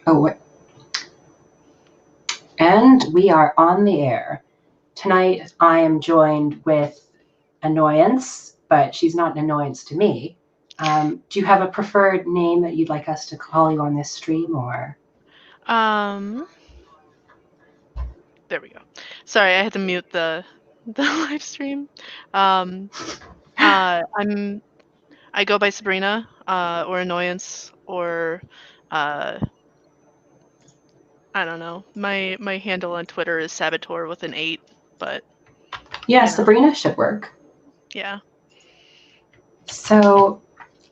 Oh, what? And we are on the air. Tonight I am joined with Annoyance, but she's not an annoyance to me. Do you have a preferred name that you'd like us to call you on this stream, or? Um, there we go. Sorry, I had to mute the live stream. Um, I go by Sabrina, or Annoyance, or uh, I don't know. My handle on Twitter is Saboteur with an 8, but Yeah, you know, Sabrina should work. yeah. So,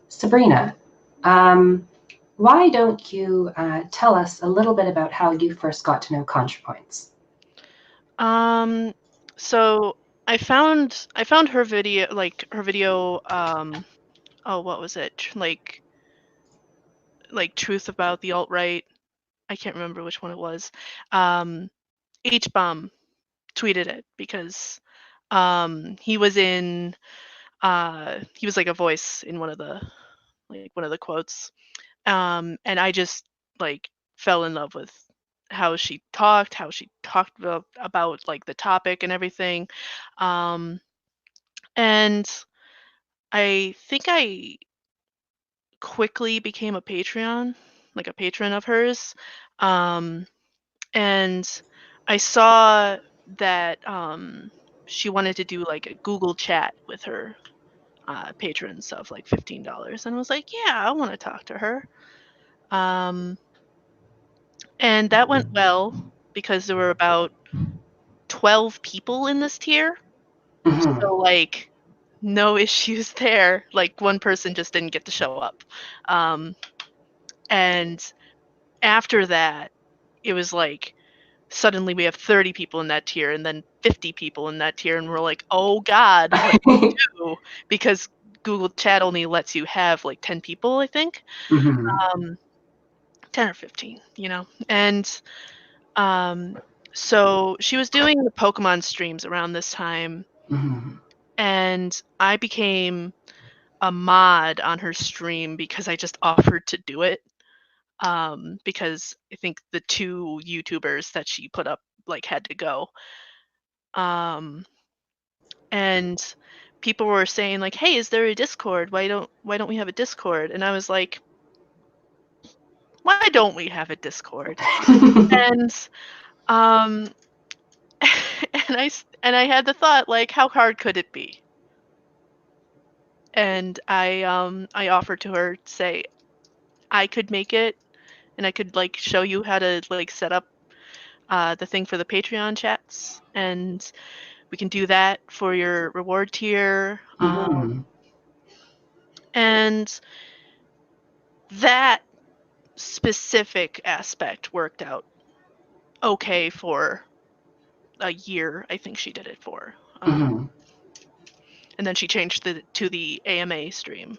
Sabrina, why don't you tell us a little bit about how you first got to know ContraPoints? Um, so I found her video, oh, what was it? Like truth about the alt-right. I can't remember which one it was. Um, H-bomb tweeted it because he was he was like a voice in one of the quotes. And I just like fell in love with how she talked about like the topic and everything. Um, and I think I quickly became a patron of hers. Um, and I saw that she wanted to do like a Google chat with her patrons of like $15, and I was like, yeah, I want to talk to her. Um, and that went well because there were about 12 people in this tier. Mm-hmm. So like no issues there. Like one person just didn't get to show up. Um, and after that, it was like suddenly we have 30 people in that tier and then 50 people in that tier, and we're like, oh god, what do we do? Because Google Chat only lets you have like 10 people, I think. Mm-hmm. Um, 10 or 15, you know. And um, so she was doing the Pokemon streams around this time, Mm-hmm. and I became a mod on her stream because I just offered to do it. Because I think the two YouTubers that she put up like had to go. Um, and people were saying like, "Hey, is there a Discord? Why don't we have a Discord?" And I was like, "Why don't we have a Discord?" And um, and I had the thought like, how hard could it be? And I offered to her to say I could make it, and I could like show you how to like set up the thing for the Patreon chats, and we can do that for your reward tier. Mm-hmm. And that specific aspect worked out okay for a year. I think she did it for, Mm-hmm. and then she changed to the AMA stream,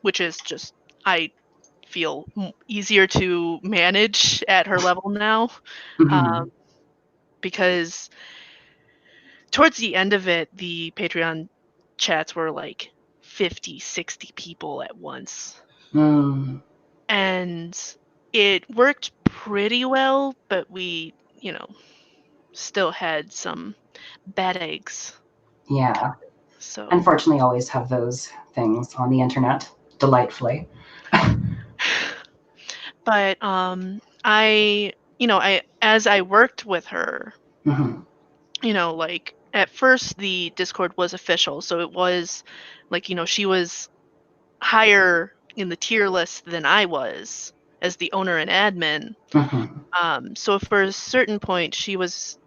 which is just I feel easier to manage at her level now, Mm-hmm. um, because towards the end of it, the Patreon chats were like 50, 60 people at once. Mm. And it worked pretty well, but we, still had some bad eggs. Yeah. So, Unfortunately, always have those things on the internet. Delightfully. but I as I worked with her, Mm-hmm. like at first the Discord was official, so it was like, she was higher in the tier list than I was as the owner and admin. Mm-hmm. So for a certain point, she was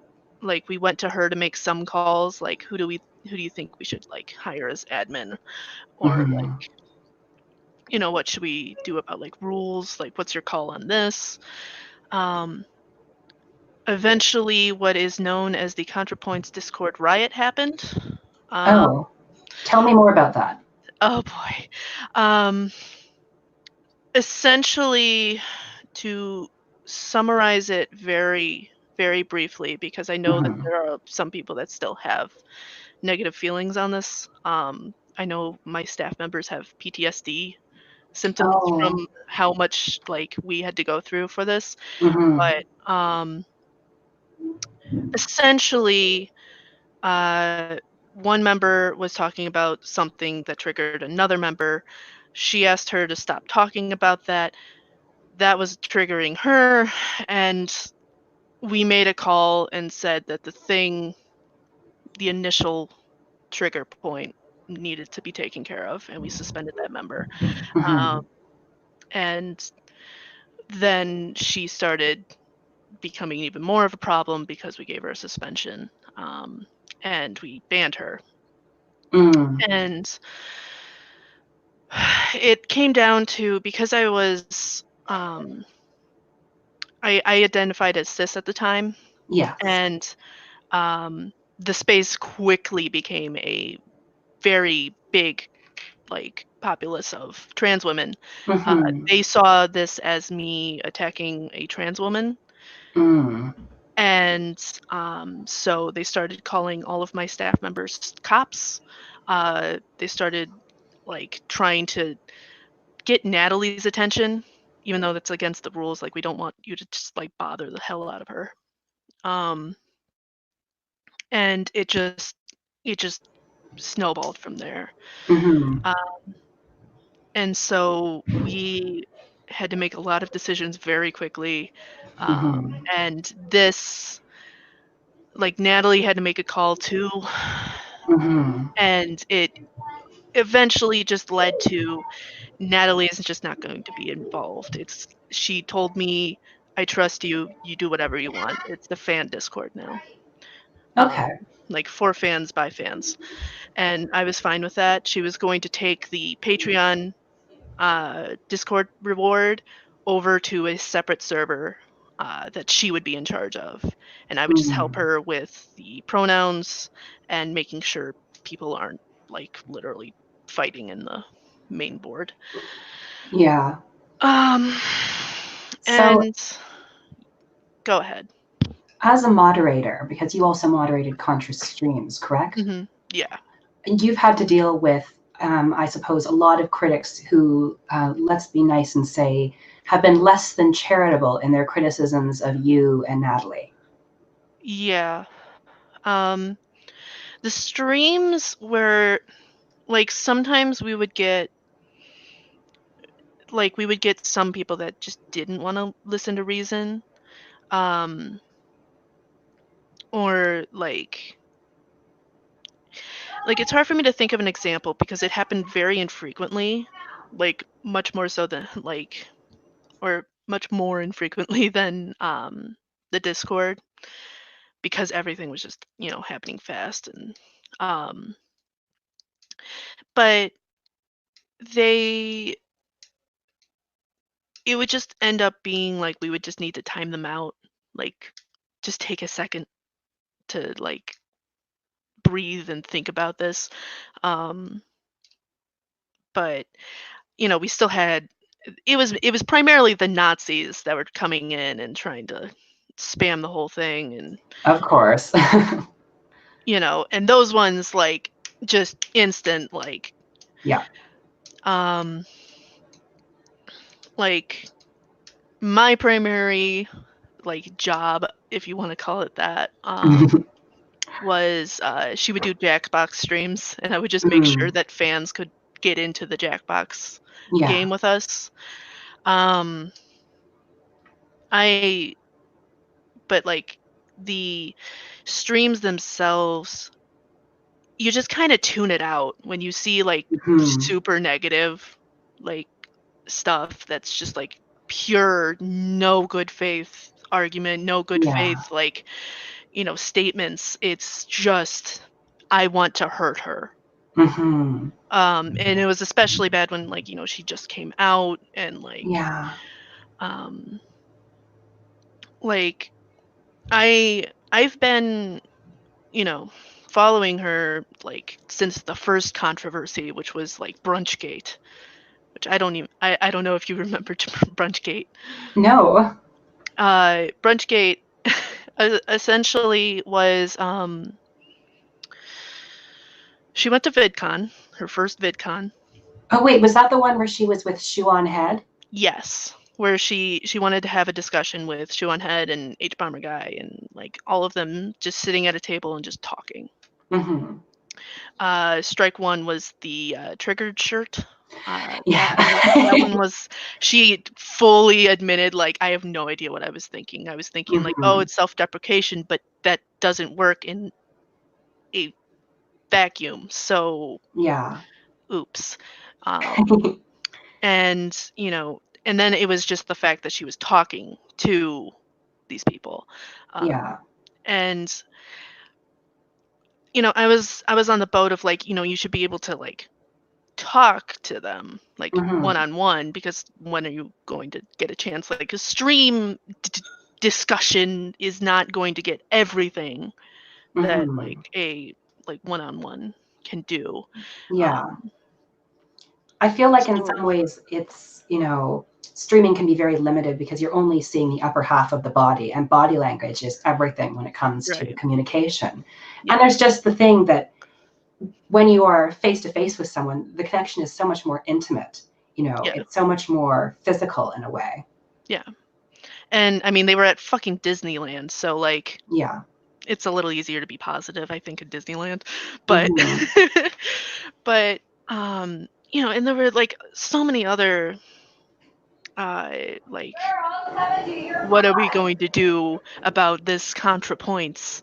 like, we went to her to make some calls, like, who do you think we should like hire as admin, or like, Mm-hmm. what should we do about like rules? Like, what's your call on this? Um, Eventually, what is known as the ContraPoints Discord riot happened. Um, Oh, tell me more about that. oh boy. Um, Essentially, to summarize it very, very briefly, because I know that Mm-hmm. there are some people that still have negative feelings on this. I know my staff members have PTSD symptoms Oh. from how much like we had to go through for this. Mm-hmm. But essentially, one member was talking about something that triggered another member. She asked her to stop talking about that. That was triggering her, and we made a call and said that the initial trigger point needed to be taken care of, and we suspended that member. Mm-hmm. Um, and then she started becoming even more of a problem because we gave her a suspension, and we banned her. Mm. And it came down to, because I identified as cis at the time, Yes. and the space quickly became a very big like populace of trans women. Mm-hmm. They saw this as me attacking a trans woman, Mm. and so they started calling all of my staff members cops. They started like trying to get Natalie's attention, even though that's against the rules. Like, we don't want you to just like bother the hell out of her. Um, and it just snowballed from there. Mm-hmm. Uh, and so we had to make a lot of decisions very quickly. Mm-hmm. And this, like, Natalie had to make a call too. Mm-hmm. And it eventually just led to Natalie is just not going to be involved. She told me, I trust you, you do whatever you want. It's the fan Discord now. Um, Okay. like, for fans by fans. And I was fine with that. She was going to take the Patreon Discord reward over to a separate server that she would be in charge of. And I would just help Mm. her with the pronouns and making sure people aren't like literally fighting in the main board. Yeah. Um, So, and go ahead. as a moderator, because you also moderated Contra streams, correct? Yeah. And you've had to deal with, I suppose, a lot of critics who, let's be nice and say, have been less than charitable in their criticisms of you and Natalie. Yeah. Um, the streams were like, sometimes we would get some people that just didn't want to listen to reason, um or like it's hard for me to think of an example because it happened very infrequently, like much more so than like or much more infrequently than the Discord, because everything was just happening fast. And um but they it would just end up being like we would just need to time them out, like just take a second to like breathe and think about this. Um, but we still had it was primarily the Nazis that were coming in and trying to spam the whole thing, and Of course. and those ones like just instant Yeah. um like my primary like job, if you want to call it that, was she would do Jackbox streams, and I would just make sure Mm. that fans could get into the Jackbox Yeah. game with us. Um, I but like the streams themselves, you just kind of tune it out when you see like Mhm. super negative like stuff that's just like pure no good faith argument, no good Yeah. faith like statements. It's just, I want to hurt her. Mhm. And it was especially bad when like she just came out, and Yeah. um like I've been you know following her like since the first controversy, which was like Brunchgate, which I don't know if you remember Brunchgate. No. Brunchgate essentially was she went to VidCon, her first VidCon, Oh wait, was that the one where she was with Shoe on Head? Yes, where she wanted to have a discussion with Shoe on Head and H Bomber Guy and like all of them just sitting at a table and just talking. Mm-hmm. Strike one was the triggered shirt. Yeah. That one was, she fully admitted, like, I have no idea what I was thinking. I was thinking, like, oh, Mm-hmm. it's self deprecation, but that doesn't work in a vacuum. So, Yeah. oops. And, and then it was just the fact that she was talking to these people. Yeah. And, I was on the boat of like, you should be able to like talk to them like Mm-hmm. one on one, because when are you going to get a chance? Like a stream discussion is not going to get everything that Mm-hmm. like a like one on one can do. Yeah. Um, I feel like in so some ways it's, streaming can be very limited because you're only seeing the upper half of the body, and body language is everything when it comes to right, communication. And yeah, there's just the thing that when you are face to face with someone, the connection is so much more intimate. yeah, It's so much more physical in a way. yeah. And I mean, they were at fucking Disneyland, so like Yeah. it's a little easier to be positive, I think, at Disneyland. But Mm-hmm. but and there were like so many other like, what are we going to do about this ContraPoints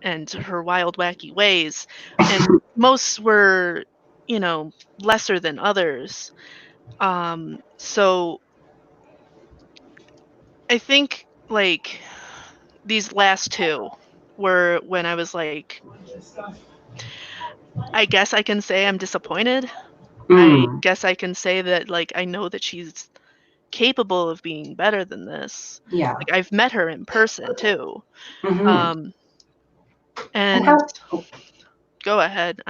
and her wild wacky ways? And most were, lesser than others. So I think like these last two were when I was like, I guess I can say I'm disappointed. I Mm. guess I can say that like I know that she's capable of being better than this. Yeah. Like I've met her in person too. Mm-hmm. Um And and go ahead.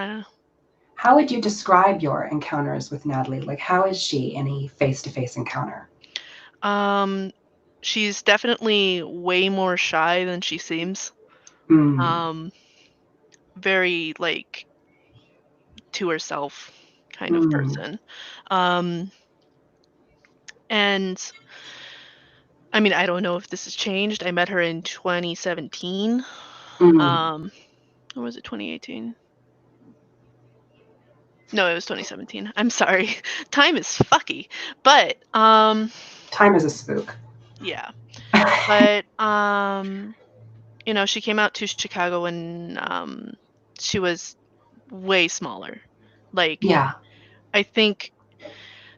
how would you describe your encounters with Natalie? Like, how is she in a face-to-face encounter? Um she's definitely way more shy than she seems. Mm. Um very like to herself kind of Mm. person. Um and I mean, I don't know if this has changed. I met her in 2017. Mm. Um or was it 2018? No, it was 2017. I'm sorry. Time is fucky. But Time is a spook. yeah. But she came out to Chicago when she was way smaller. Like Yeah. I think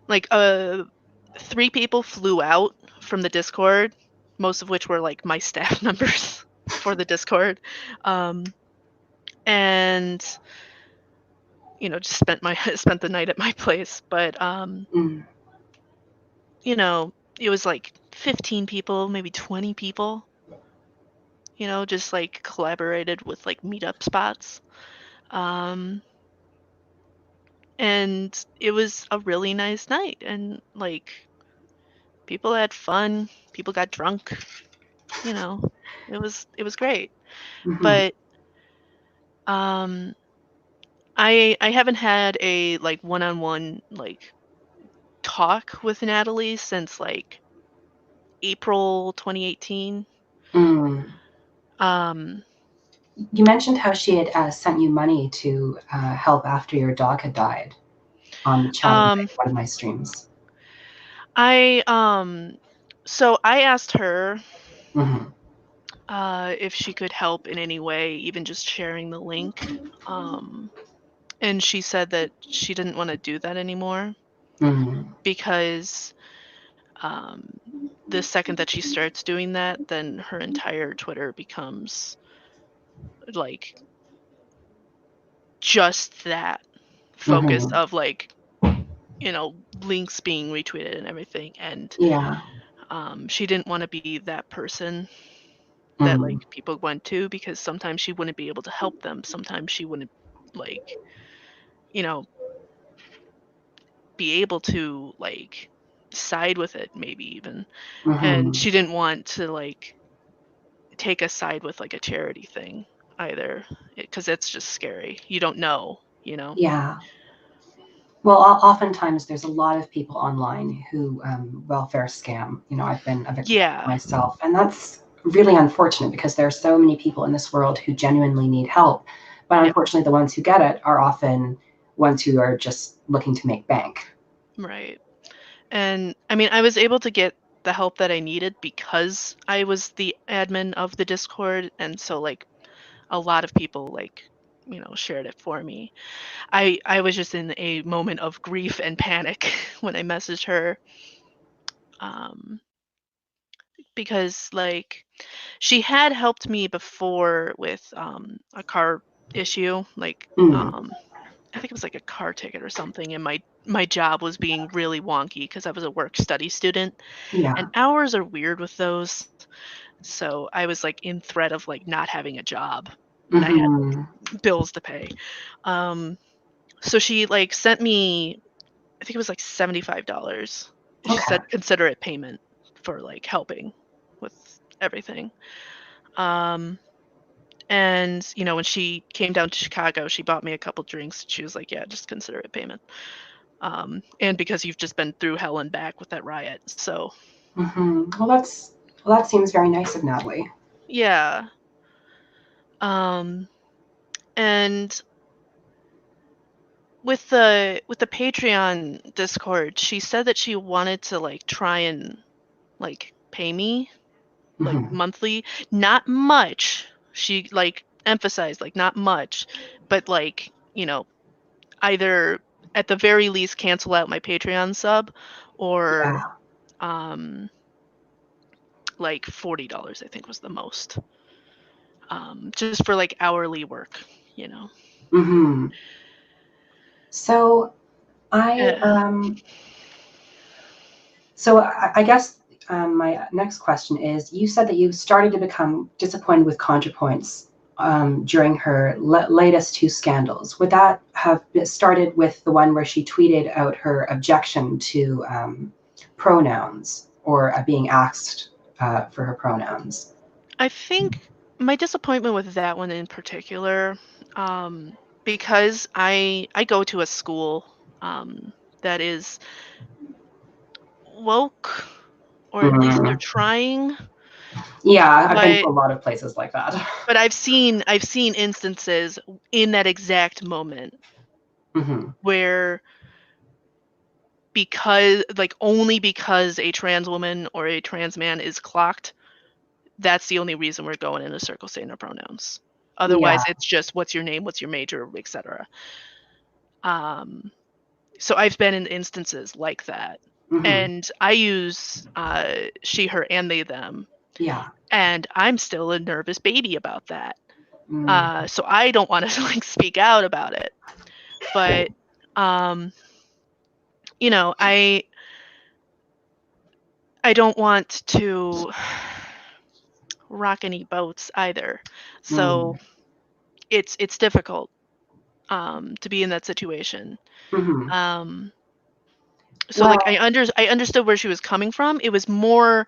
like 3 people flew out from the Discord, most of which were like my staff members for the Discord. Um and just spent the night at my place. But Mm. it was like 15 people, maybe 20 people, just like collaborated with like meetup spots. Um, and it was a really nice night. And like people had fun, people got drunk, you know, it was great. Mm-hmm. But um, I haven't had a like one-on-one like talk with Natalie since like April 2018. Mm. Um, You mentioned how she had sent you money to help after your dog had died on the chat in um, one of my streams. I so I asked her Mm-hmm. if she could help in any way, even just sharing the link. Um, and she said that she didn't want to do that anymore Mm-hmm. because um, the second that she starts doing that, then her entire Twitter becomes like just that focus Mm-hmm. of like links being retweeted and everything. And Yeah. she didn't want to be that person that Mm-hmm. like people went to, because sometimes she wouldn't be able to help them, sometimes she wouldn't like you know be able to like side with it, maybe even. And Mm-hmm. she didn't want to like take a side with like a charity thing either, because it's just scary, you don't know. Yeah. Well, oftentimes there's a lot of people online who welfare scam. You know, I've been a victim Yeah. myself, and that's really unfortunate because there are so many people in this world who genuinely need help. But Yep. unfortunately, the ones who get it are often ones who are just looking to make bank. Right. And I mean, I was able to get the help that I needed because I was the admin of the Discord, and so like a lot of people like shared it for me. I was just in a moment of grief and panic when I messaged her, um, because like she had helped me before with a car issue, like Mm, I think it was like a car ticket or something, and my job was being really wonky because I was a work study student, and yeah. hours are weird with those. So I was like in threat of like not having a job, and I had Hmm. bills to pay. Um, so she like sent me, I think it was like $75. She Okay. said consider it payment for like helping with everything. Um, and when she came down to Chicago, she bought me a couple drinks. She was like, "Yeah, just consider it payment." And because you've just been through hell and back with that riot, so Well, that seems very nice of Natalie. yeah. Um, and with the Patreon Discord, she said that she wanted to like try and like pay me like Hmm. monthly, not much. She like emphasized like not much, but like, either at the very least cancel out my Patreon sub or Yeah. um like $40 I think was the most. Just for like hourly work. Hmm. So I Uh, I guess my next question is: you said that you started to become disappointed with ContraPoints during her latest two scandals. Would that have started with the one where she tweeted out her objection to pronouns or being asked for her pronouns? I think my disappointment with that one in particular, um, because I go to a school that is woke, or at least they're Mm. trying, Yeah, I've been to but a lot of places like that. I've seen instances in that exact moment Hmm. where, because like only because a trans woman or a trans man is clocked, that's the only reason we're going in a circle saying our pronouns. Yeah. Otherwise, it's just what's your name, what's your major, etc. Um, so I've been in instances like that, Hmm. and I use she, her, and they, them, Yeah. and I'm still a nervous baby about that. Mm. So I don't want to like speak out about it, but um, I don't want to rock any boats either. Mm. So it's difficult to be in that situation. Hmm. Um, so like Well. I understood where she was coming from. It was more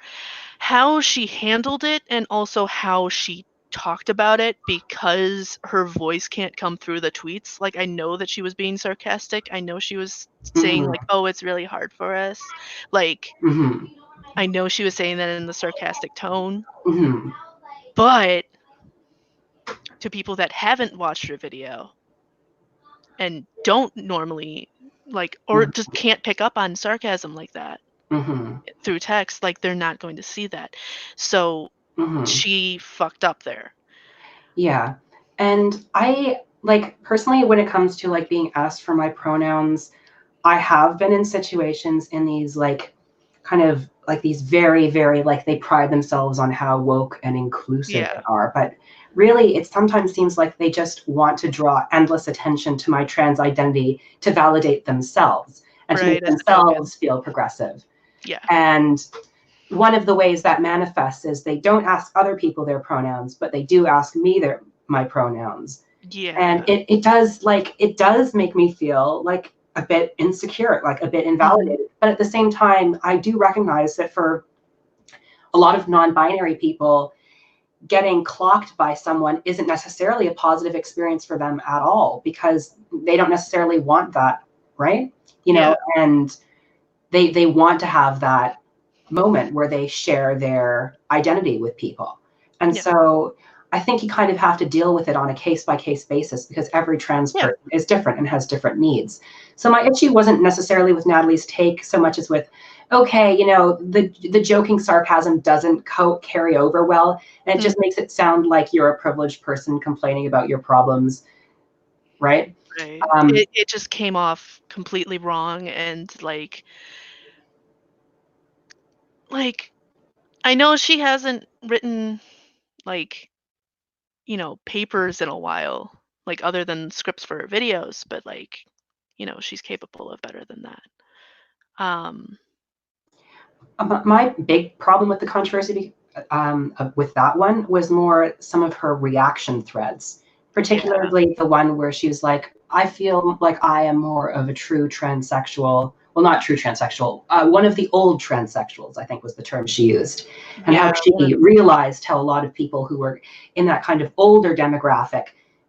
how she handled it and also how she talked about it, because her voice can't come through the tweets. Like I know that she was being sarcastic. I know she was saying Hmm. like, "Oh, it's really hard for us." Like Hmm. I know she was saying that in the sarcastic tone, Hmm. but to people that haven't watched her video and don't normally like, or just can't pick up on sarcasm like that Hmm. through text, like they're not going to see that. So Hmm. she fucked up there. Yeah. And I like personally, when it comes to like being asked for my pronouns, I have been in situations in these like kind of like these very, very like they pride themselves on how woke and inclusive they Yeah. are. But really, it sometimes seems like they just want to draw endless attention to my trans identity to validate themselves and to Right, make as a token. themselves feel progressive. Yeah. And one of the ways that manifests is they don't ask other people their pronouns, but they do ask me my pronouns. And Yeah. it does make me feel like a bit insecure, like a bit Mhm. invalidated. But at the same time, I do recognize that for a lot of non-binary people, getting clocked by someone isn't necessarily a positive experience for them at all because they don't necessarily want that, right? you know, Yeah. and they want to have that moment where they share their identity with people. And Yeah. so I think you kind of have to deal with it on a case by case basis because every trans Yeah. person is different and has different needs. So my issue wasn't necessarily with Natalie's take so much as with, okay, you know, the joking sarcasm doesn't carry over well, and it just makes it sound like you're a privileged person complaining about your problems, right? Right. Um, It just came off completely wrong, and like I know she hasn't written like, you know, papers in a while, like other than scripts for her videos, but like, you know, she's capable of better than that. Um, My big problem with the controversy with that one was more some of her reaction threads, yeah. particularly the one where she was like, I feel like I am more of a true transsexual. Well, not true transsexual. One of the old transsexuals, I think was the term she used, and how Yeah, she realized how a lot of people who were in that kind of older demographic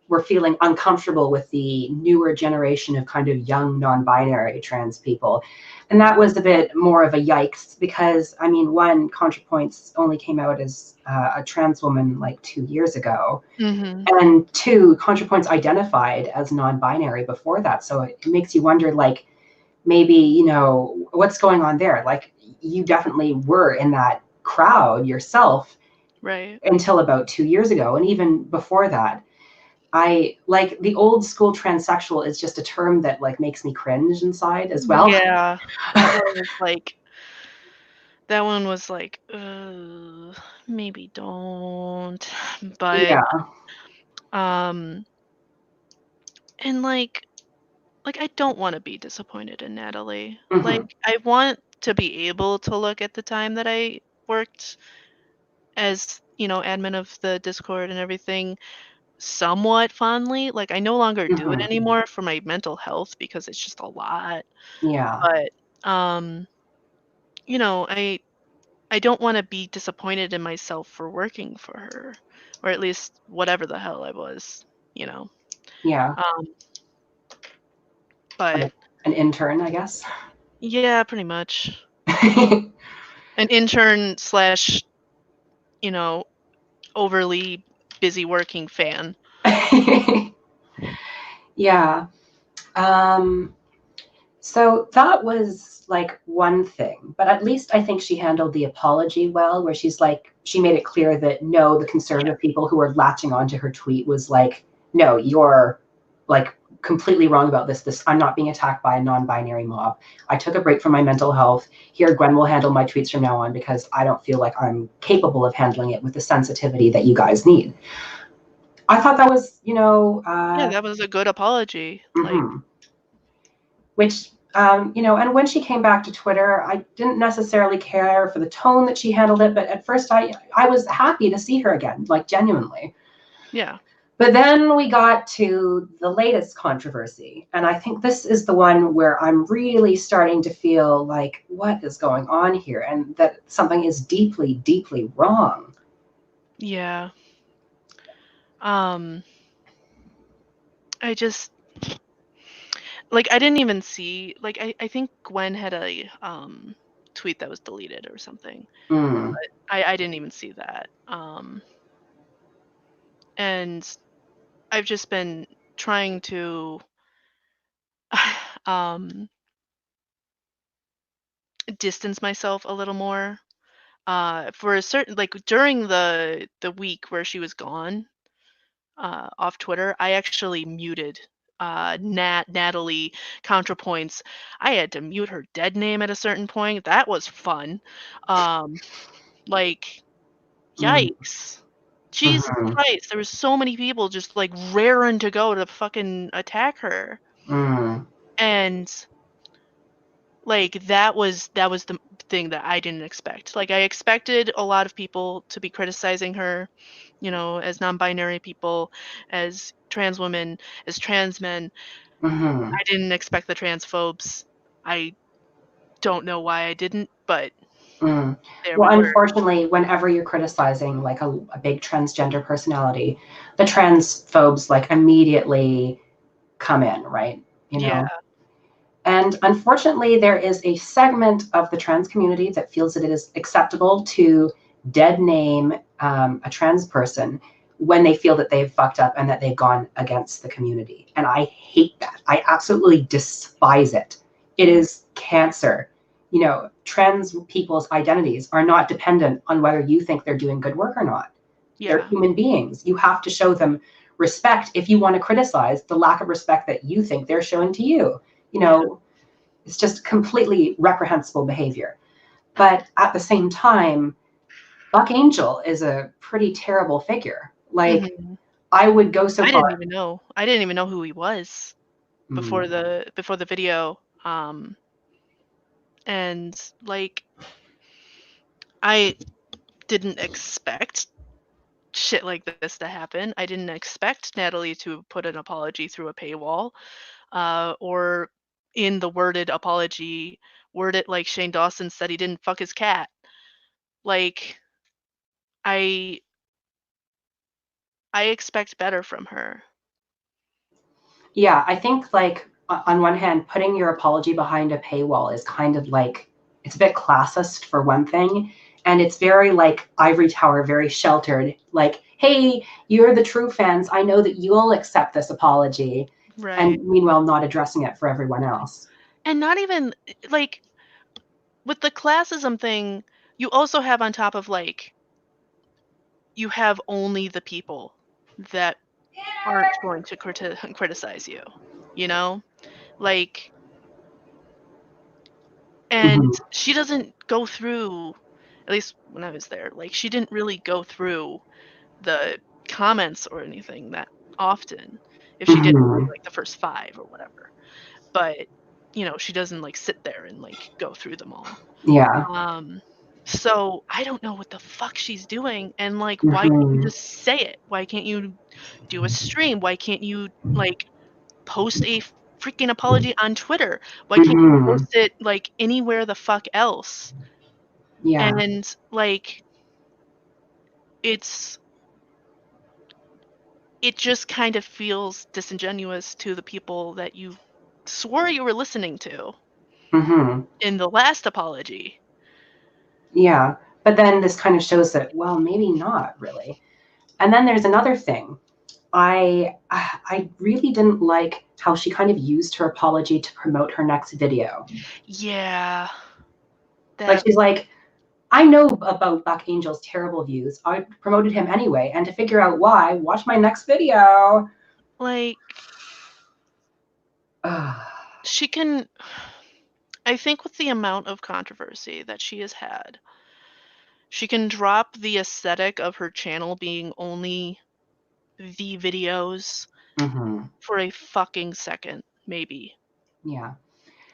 were feeling uncomfortable with the newer generation of kind of young non-binary trans people. And that was a bit more of a yikes because, I mean, one, ContraPoints only came out as a trans woman like 2 years ago. mhm. And two, ContraPoints identified as non-binary before that. So it makes you wonder, like, maybe, you know, what's going on there? Like, you definitely were in that crowd yourself Right. until about 2 years ago. And even before that, I like the old school transsexual is just a term that like makes me cringe inside as well. Yeah. That one was like that one was like, maybe don't." But, Yeah. um and like, I don't wanna be disappointed in Natalie. Hmm. Like, I want to be able to look at the time that I worked as, you know, admin of the Discord and everything somewhat fondly. Like, I no longer do it Hmm. anymore for my mental health because it's just a lot. Yeah. But, um, you know, I don't wanna be disappointed in myself for working for her, or at least whatever the hell I was, you know? Yeah. Um, Like but an intern, I guess. yeah, pretty much. An intern slash, you know, overly busy working fan. Yeah. Um, so that was like one thing, but at least I think she handled the apology well, where she's like, she made it clear that no, the Yeah, conservative people who were latching onto her tweet was like, no, you're like completely wrong about this. I'm not being attacked by a non-binary mob. I took a break from my mental health. Here, Gwen will handle my tweets from now on because I don't feel like I'm capable of handling it with the sensitivity that you guys need. I thought that was, yeah, that was a good apology. Like, mhm. Which, and when she came back to Twitter, I didn't necessarily care for the tone that she handled it, but at first I was happy to see her again, like genuinely. yeah, But then we got to the latest controversy, and I think this is the one where I'm really starting to feel like, what is going on here? And that something is deeply, deeply wrong. yeah. Um, I just like I didn't even see like I think Gwen had a tweet that was deleted or something. Mm, I didn't even see that. And I've just been trying to um distance myself a little more. For a certain like during the week where she was gone, off Twitter, I actually muted Natalie ContraPoints. I had to mute her dead name at a certain point. That was fun. Um, like, mm, yikes. Jesus mhm, Christ, there was so many people just like raring to go to fucking attack her. mm, And like that was the thing that I didn't expect. Like I expected a lot of people to be criticizing her, you know, as non-binary people, as trans women, as trans men. mhm. I didn't expect the transphobes. I don't know why I didn't, but Mm. there we Well, were. unfortunately, whenever you're criticizing like a big transgender personality, the transphobes like immediately come in, right? You Yeah. know, And unfortunately, there is a segment of the trans community that feels that it is acceptable to dead name a trans person when they feel that they've fucked up and that they've gone against the community. And I hate that. I absolutely despise it. It is cancer. You know, trans people's identities are not dependent on whether you think they're doing good work or not. They're Yeah. human beings. You have to show them respect if you want to criticize the lack of respect that you think they're showing to you. You know, it's just completely reprehensible behavior. But at the same time, Buck Angel is a pretty terrible figure. Like, Mhm. I would go so I far. didn't even know. I didn't even know who he was before Mm, the video. And like I didn't expect shit like this to happen. I didn't expect Natalie to put an apology through a paywall, or in the worded apology, word it like Shane Dawson said he didn't fuck his cat. Like I I expect better from her. yeah, I think like on one hand, putting your apology behind a paywall is kind of like, it's a bit classist for one thing. And it's very like ivory tower, very sheltered. Like, hey, you're the true fans. I know that you'll accept this apology. Right. And meanwhile, not addressing it for everyone else. And not even like with the classism thing, you also have on top of like you have only the people that aren't going to criticize you, you know? Like, and Mhm. she doesn't go through, at least when I was there, like, she didn't really go through the comments or anything that often. If she did maybe Mhm. like the first 5 or whatever. But, she doesn't like sit there and like go through them all. Yeah. Um, so I don't know what the fuck she's doing, and like, why can't you Mhm. just say it? Why can't you do a stream? Why can't you like post a freaking apology on Twitter? Why can't you Mhm. post it like anywhere the fuck else? Yeah. And like, it's it just kind of feels disingenuous to the people that you swore you were listening to Mhm. in the last apology. Yeah. But then this kind of shows that, well, maybe not really. And then there's another thing. I really didn't like how she kind of used her apology to promote her next video. Yeah, Like, that she's like, I know about Buck Angel's terrible views. I promoted him anyway, and to figure out why, watch my next video. like she can. I think with the amount of controversy that she has had, she can drop the aesthetic of her channel being only the videos Mhm. for a fucking second, maybe, Yeah.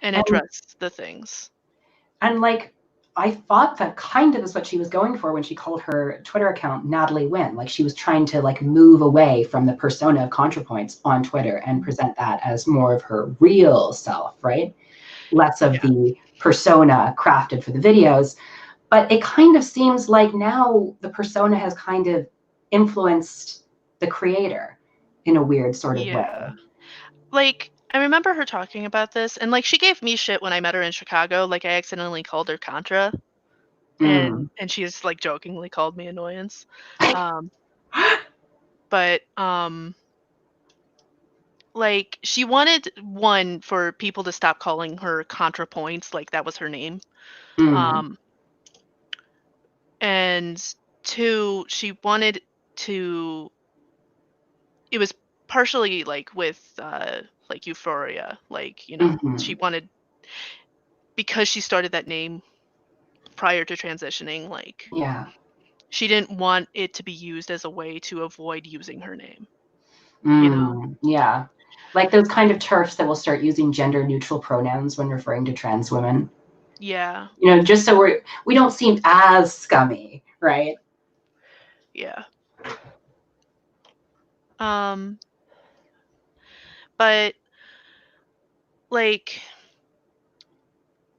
and And address the things. like, I thought that kind of is what she was going for when she called her Twitter account Natalie Wynn. Like, she was trying to like move away from the persona of ContraPoints on Twitter and Mhm. present that as more of her real self, right? Less of Yeah. the persona crafted for the videos. But it kind of seems like now the persona has kind of influenced the creator in a weird sort of way. Yeah. Like, I remember her talking about this, and like she gave me shit when I met her in Chicago. Like, I accidentally called her Contra, Mm. and she's like jokingly called me Annoyance. Um, but like she wanted one for people to stop calling her ContraPoints, like that was her name. Mm. Um, and two, she wanted to. It was partially like with like Euphoria, like she Mhm. wanted, because she started that name prior to transitioning, like Yeah. she didn't want it to be used as a way to avoid using her name, you know? Mm. Yeah. Like those kind of turfs that will start using gender neutral pronouns when referring to trans women. Yeah, You know, just so we don't seem as scummy, right? yeah. Um, but like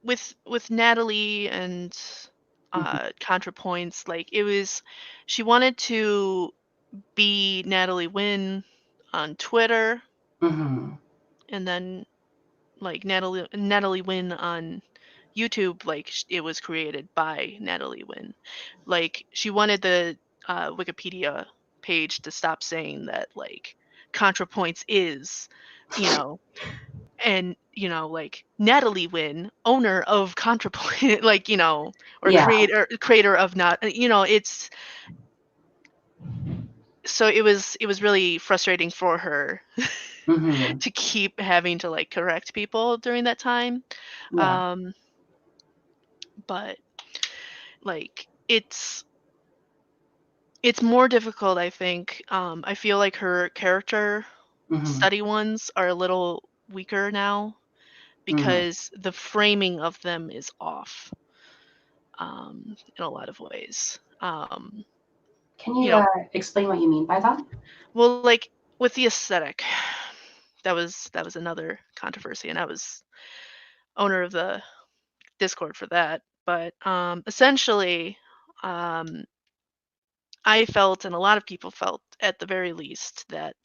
with Natalie and Mhm. ContraPoints, like it was, she wanted to be Natalie Wynn on Twitter, Mhm. and then like Natalie Wynn on YouTube, like it was created by Natalie Wynn. Like she wanted the Wikipedia page to stop saying that like ContraPoints is, you know, and like Natalie Wynn, owner of ContraPoint, like or Yeah. creator of not, it's so it was really frustrating for her Hmm. to keep having to like correct people during that time. Yeah. But like it's more difficult, I think. I feel like her character Hmm. study ones are a little weaker now Hmm. because the framing of them is off, in a lot of ways. Can You you know, explain what you mean by that? well, like with the aesthetic, that was another controversy, and I was owner of the Discord for that. But essentially, um, I felt, and a lot of people felt, at the very least, that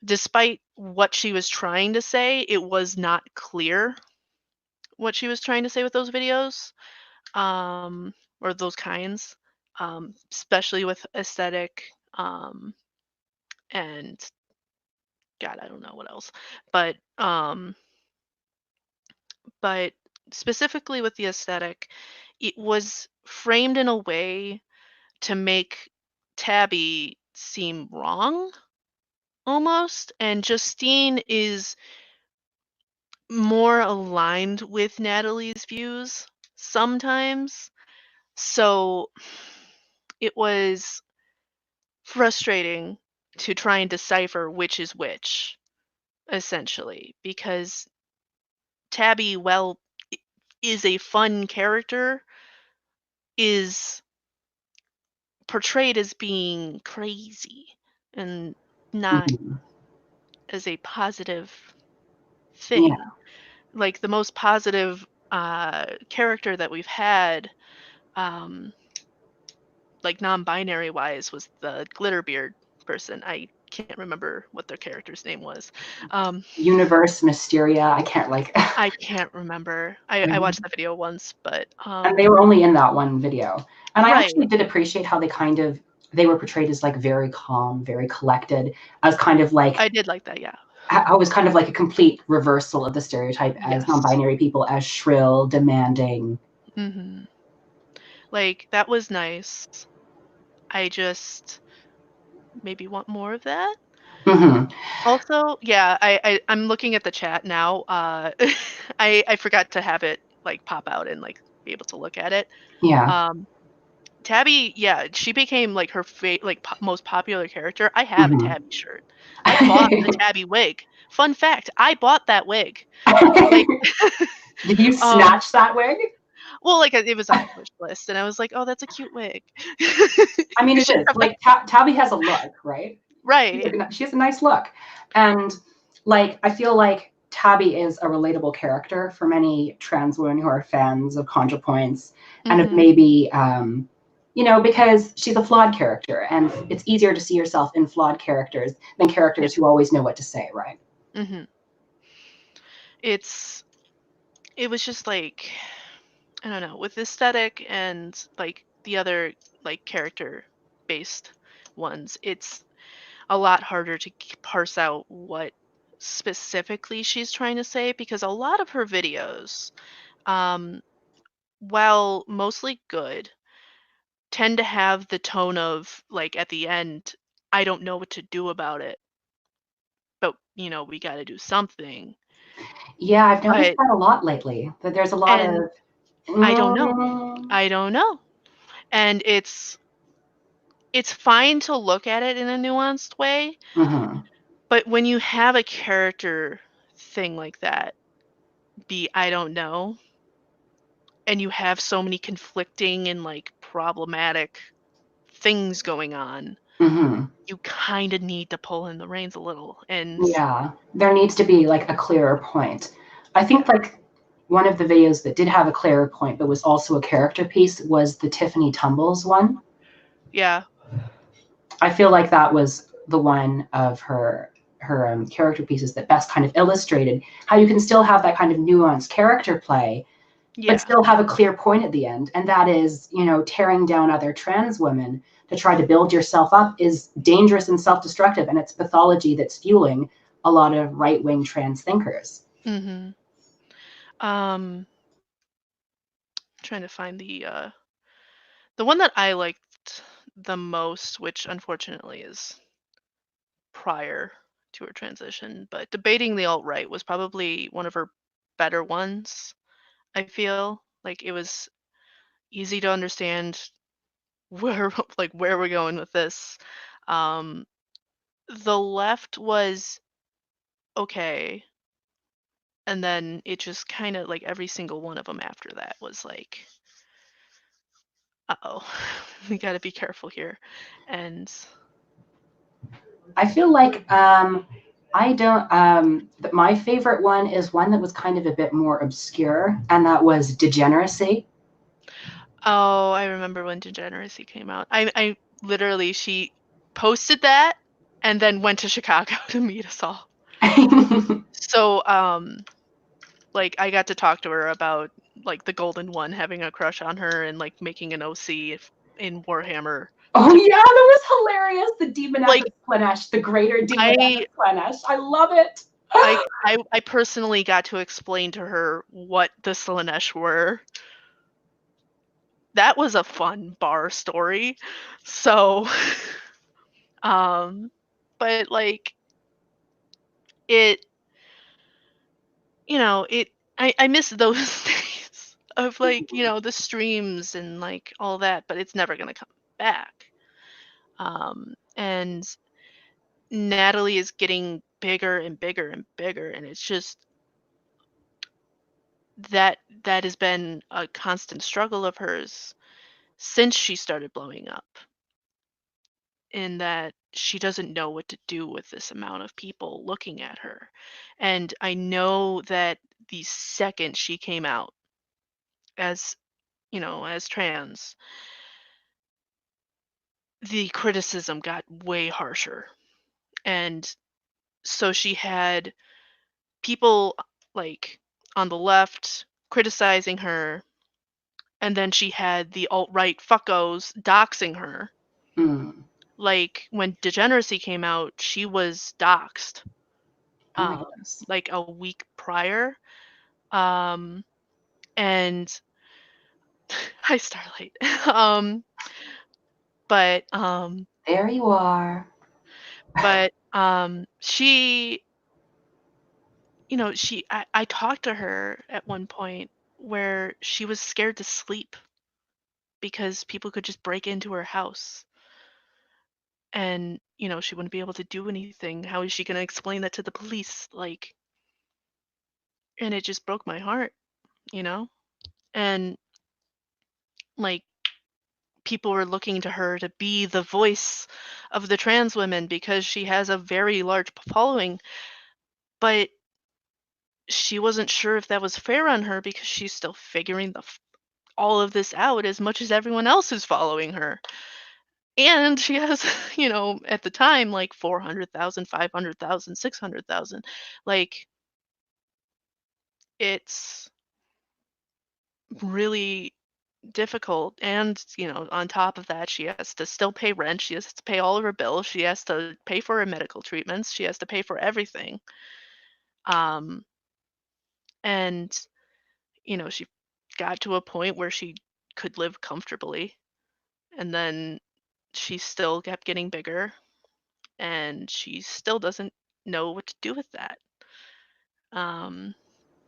despite what she was trying to say, it was not clear what she was trying to say with those videos, or those kinds, especially with aesthetic, and God, I don't know what else, but but specifically with the aesthetic, it was framed in a way to make Tabby seem wrong almost, and Justine is more aligned with Natalie's views sometimes. So it was frustrating to try and decipher which is which, essentially, because Tabby, well, is a fun character, is portrayed as being crazy and not Hmm. as a positive Yeah. thing. Like the most positive character that we've had, um, like non-binary wise, was the Glitterbeard person. I can't remember what their character's name was. Um, Universe Mysteria. I can't I can't remember. I watched that video once, but and they were only in that one video. And I right. actually did appreciate how they were portrayed as like very calm, very collected, as kind of like I did like that, yeah. I was kind of like a complete reversal of the stereotype as Yes. non-binary people as shrill, demanding. Hmm. Like that was nice. I just maybe want more of that. Hmm. Also, yeah, I'm looking at the chat now. I forgot to have it like pop out and like be able to look at it. Yeah. Um, Tabby, yeah, she became like her like most popular character. I have a Hmm. Tabby shirt. I bought the Tabby wig. Fun fact, I bought that wig. Like, Did you um, snatch that wig? well, like it was on my wish list, and I was like, oh, that's a cute wig. I mean, You it should is have that. like Tabby has a look, right? Right. She has a nice look, and like I feel like Tabby is a relatable character for many trans women who are fans of ContraPoints, and of Mhm. maybe because she's a flawed character, and it's easier to see yourself in flawed characters than Yeah. characters who always know what to say, right? Mhm. It's it was just like, I don't know, with aesthetic and like the other like character based ones, it's a lot harder to parse out what specifically she's trying to say, because a lot of her videos, um, while mostly good, tend to have the tone of like at the end, I don't know what to do about it, but we got to do something. Yeah, I've noticed But that a lot lately. That there's a lot and of I don't know. mm, I don't know. And it's fine to look at it in a nuanced way, mhm. but when you have a character thing like that be I don't know, and you have so many conflicting and like problematic things going on, Mhm. you kind of need to pull in the reins a little. And Yeah, there needs to be like a clearer point. I think yeah. like one of the videos that did have a clearer point but was also a character piece was the Tiffany Tumbles one. Yeah. I feel like that was the one of her. character pieces that best kind of illustrated how you can still have that kind of nuanced character play, but Yeah. still have a clear point at the end, and that is, tearing down other trans women to try to build yourself up is dangerous and self-destructive, and it's pathology that's fueling a lot of right-wing trans thinkers. Mhm. Um, trying to find the one that I liked the most, which unfortunately is prior to her transition, but debating the alt-right was probably one of her better ones, I feel. Like it was easy to understand where like where we're going with this. Um, the left was okay, and then it just kind of like every single one of them after that was like, uh-oh, we got to be careful here. And I feel like I don't. My favorite one is one that was kind of a bit more obscure, and that was Degeneracy. oh, I remember when Degeneracy came out. I literally she posted that and then went to Chicago to meet us all. So like I got to talk to her about like the Golden One having a crush on her and like making an OC in Warhammer Oh to yeah, that was hilarious. The demon like epic Slanesh, the greater demon I epic Slanesh. I love it. I personally got to explain to her what the Slanesh were. That was a fun bar story. So but like it it I miss those days of like, the streams and like all that, but it's never gonna come back. And Natalie is getting bigger and bigger and bigger, and it's just that has been a constant struggle of hers since she started blowing up, in that she doesn't know what to do with this amount of people looking at her. And I know that the second she came out as, as trans, the criticism got way harsher. And so she had people like on the left criticizing her, and then she had the alt-right fuckos doxing her. Mm. Like when Degeneracy came out, she was doxed Oh my goodness. like a week prior. Um and hi Starlight. But There you are. she, I talked to her at one point where she was scared to sleep because people could just break into her house, and she wouldn't be able to do anything. How is she going to explain that to the police? Like, and it just broke my heart, you know and like people were looking to her to be the voice of the trans women because she has a very large following, but she wasn't sure if that was fair on her because she's still figuring all of this out as much as everyone else is following her. And she has, at the time, like 400,000, 500,000, 600,000. Like, it's really difficult. And, on top of that, she has to still pay rent. She has to pay all of her bills. She has to pay for her medical treatments. She has to pay for everything. Um, and, she got to a point where she could live comfortably. And then she still kept getting bigger, and she still doesn't know what to do with that. Um,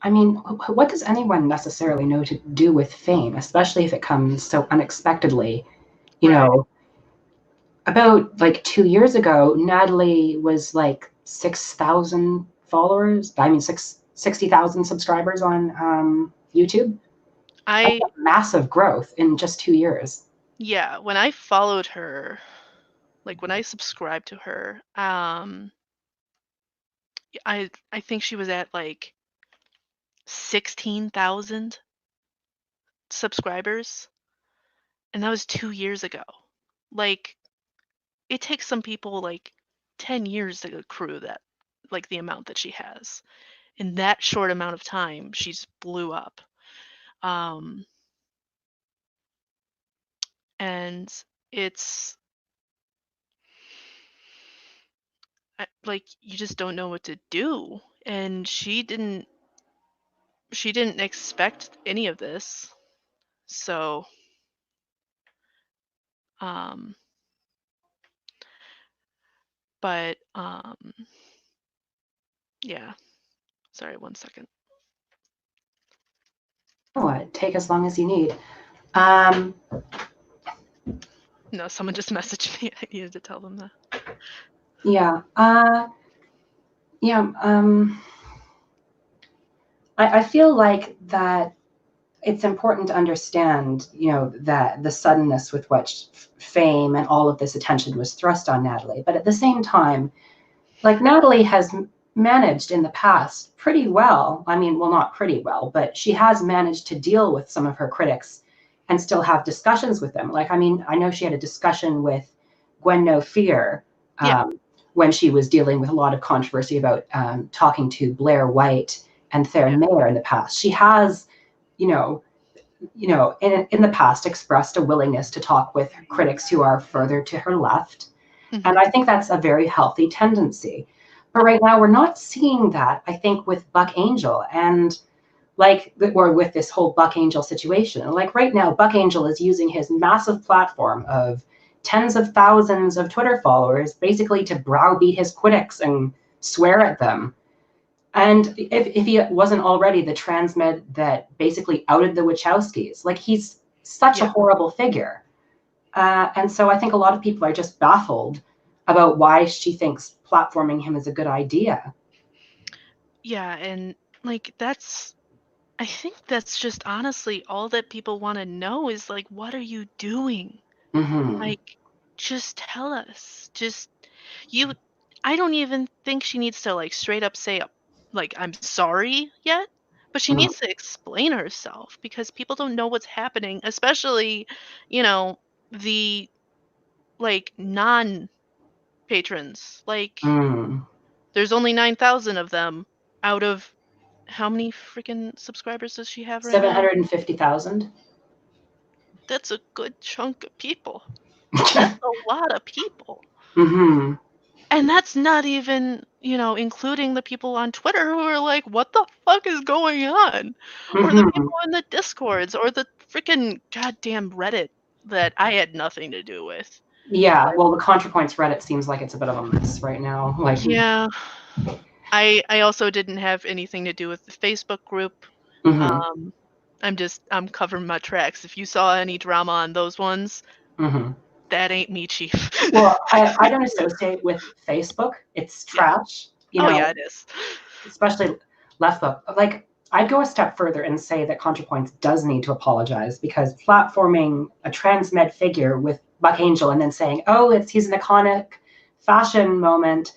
I mean, what does anyone necessarily know to do with fame, especially if it comes so unexpectedly? You right. know, about like 2 years ago, Natalie was like 6,000 followers. I mean, 60,000 subscribers on YouTube. That's I a massive growth in just 2 years. Yeah, when I followed her, like when I subscribed to her, I think she was at like 16,000 subscribers, and that was 2 years ago. Like, it takes some people like 10 years to accrue that like the amount that she has. In that short amount of time, she's blew up. And it's like you just don't know what to do. And she didn't expect any of this. So but yeah. Sorry, 1 second. What? Take as long as you need. No, someone just messaged me. I needed to tell them that. Yeah. Yeah. I feel like that it's important to understand, that the suddenness with which fame and all of this attention was thrust on Natalie. But at the same time, like Natalie has managed in the past pretty well. I mean, well, not pretty well, but she has managed to deal with some of her critics and still have discussions with them. Like, I mean, I know she had a discussion with Gwen No Fear when she was dealing with a lot of controversy about talking to Blair White and Theron Mayer in the past. She has, in the past expressed a willingness to talk with critics who are further to her left. Mm-hmm. And I think that's a very healthy tendency. But right now, we're not seeing that, I think, with Buck Angel and or with this whole Buck Angel situation. Like right now, Buck Angel is using his massive platform of tens of thousands of Twitter followers basically to browbeat his critics and swear at them. And if he wasn't already the transmed that basically outed the Wachowskis, like he's such a horrible figure. And so I think a lot of people are just baffled about why she thinks platforming him is a good idea. Yeah, and like I think that's just honestly all that people want to know is like, what are you doing? Mm-hmm. Like, just tell us. I don't even think she needs to like straight up say like I'm sorry yet, but she needs to explain herself because people don't know what's happening, especially, the like non-patrons. Like there's only 9,000 of them out of how many freaking subscribers does she have right now? 750,000. That's a good chunk of people. That's a lot of people. Mm-hmm. And that's not even, including the people on Twitter who are like, what the fuck is going on? Mm-hmm. Or the people in the Discords or the freaking goddamn Reddit that I had nothing to do with. Yeah, well, the ContraPoints Reddit seems like it's a bit of a mess right now. Like, yeah. I also didn't have anything to do with the Facebook group. Mm-hmm. I'm covering my tracks. If you saw any drama on those ones, that ain't me, Chief. Well, I don't associate with Facebook. It's trash. Yeah, it is. Especially Leftbook. Like, I'd go a step further and say that ContraPoints does need to apologize because platforming a transmed figure with Buck Angel and then saying, oh, he's an iconic fashion moment.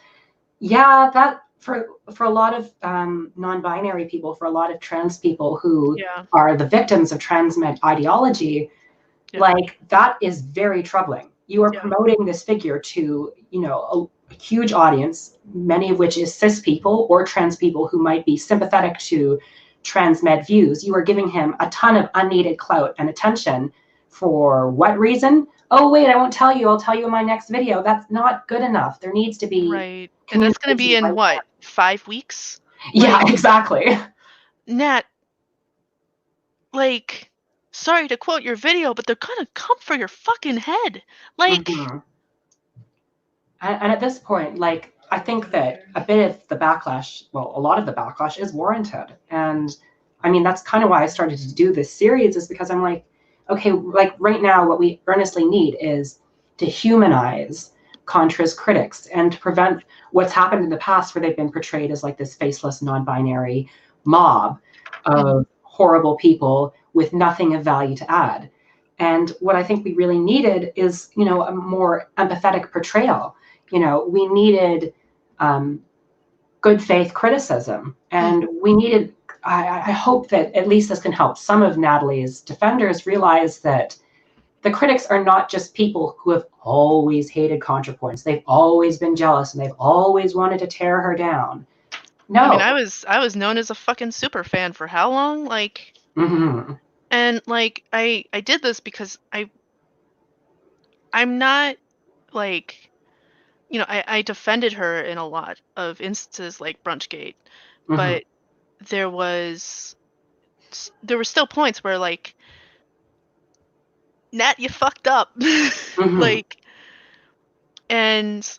Yeah, that for a lot of non-binary people, for a lot of trans people who are the victims of transmed ideology, like that is very troubling. You are promoting this figure to, a huge audience, many of which is cis people or trans people who might be sympathetic to transmed views. You are giving him a ton of unneeded clout and attention for what reason? Oh, wait, I won't tell you. I'll tell you in my next video. That's not good enough. There needs to be... Right. And that's going to be in what, 5 weeks? Yeah, exactly. Nat, like, sorry to quote your video, but they're going to come for your fucking head. Like... Mm-hmm. And at this point, like, I think that a bit of the backlash, well, a lot of the backlash is warranted. And I mean, that's kind of why I started to do this series, is because I'm like, okay, like right now, what we earnestly need is to humanize Contra's critics and to prevent what's happened in the past where they've been portrayed as like this faceless, non-binary mob of horrible people with nothing of value to add. And what I think we really needed is, a more empathetic portrayal. We needed good faith criticism, and we needed, I hope that at least this can help some of Natalie's defenders realize that the critics are not just people who have always hated ContraPoints. They've always been jealous and they've always wanted to tear her down. No. I mean, I was known as a fucking super fan for how long? Like, and like I did this because I'm not like, you know, I defended her in a lot of instances like Brunchgate, but there were still points where like, Nat, you fucked up. Like, and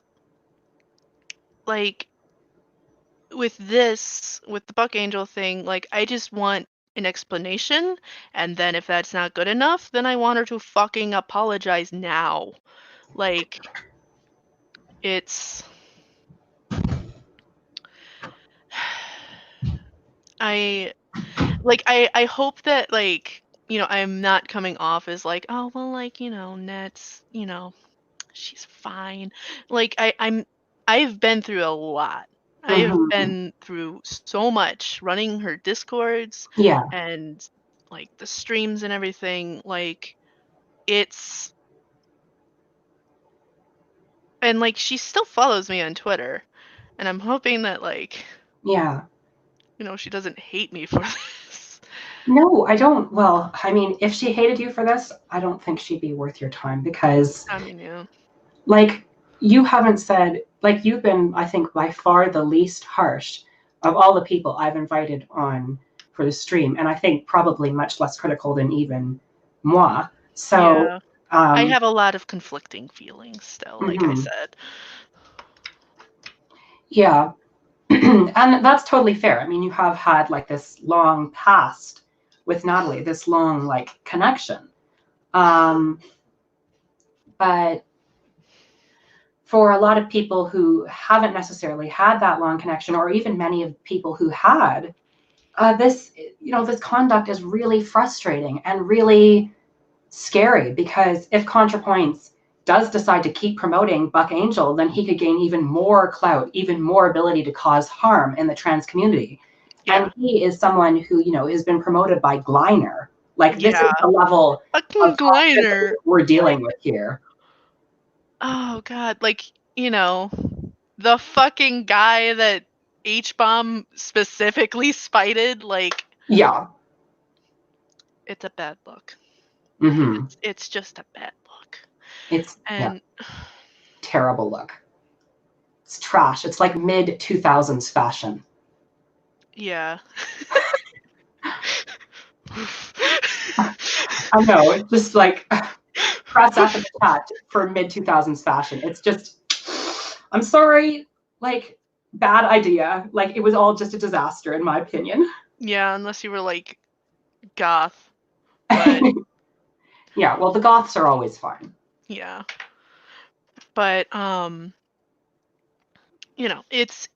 like with the Buck Angel thing, like, I just want an explanation, and then if that's not good enough, then I want her to fucking apologize now. Like, it's I hope that, like, you know, I'm not coming off as like, oh well, like, you know, Net's, you know, she's fine. Like, I've been through a lot. I have been through so much running her discords and like the streams and everything. Like, it's and like she still follows me on Twitter, and I'm hoping that, like, you know, she doesn't hate me for this. No, I don't. Well, I mean, if she hated you for this, I don't think she'd be worth your time, because I mean, yeah. Like, you haven't said, like, you've been, I think, by far the least harsh of all the people I've invited on for the stream, and I think probably much less critical than even moi. So, Yeah. I have a lot of conflicting feelings still, like I said. Yeah. And that's totally fair. I mean, you have had like this long past with Natalie, this long like connection. But for a lot of people who haven't necessarily had that long connection, or even many of people who had, this, you know, this conduct is really frustrating and really scary, because if ContraPoints does decide to keep promoting Buck Angel, then he could gain even more clout, even more ability to cause harm in the trans community. Yeah. And he is someone who, you know, has been promoted by Gliner. Like, this is the level of Gliner we're dealing with here. Oh god, like, you know, the fucking guy that H-Bomb specifically spited, like, yeah, it's a bad look. Mm-hmm. It's just a bad look. It's terrible look. It's trash. It's like mid 2000s fashion. Yeah. I know. It's just like press up in the chat for mid 2000s fashion. It's just, I'm sorry, like, bad idea. Like, it was all just a disaster, in my opinion. Yeah, unless you were like goth. But yeah, well, the goths are always fine. Yeah. But you know, it's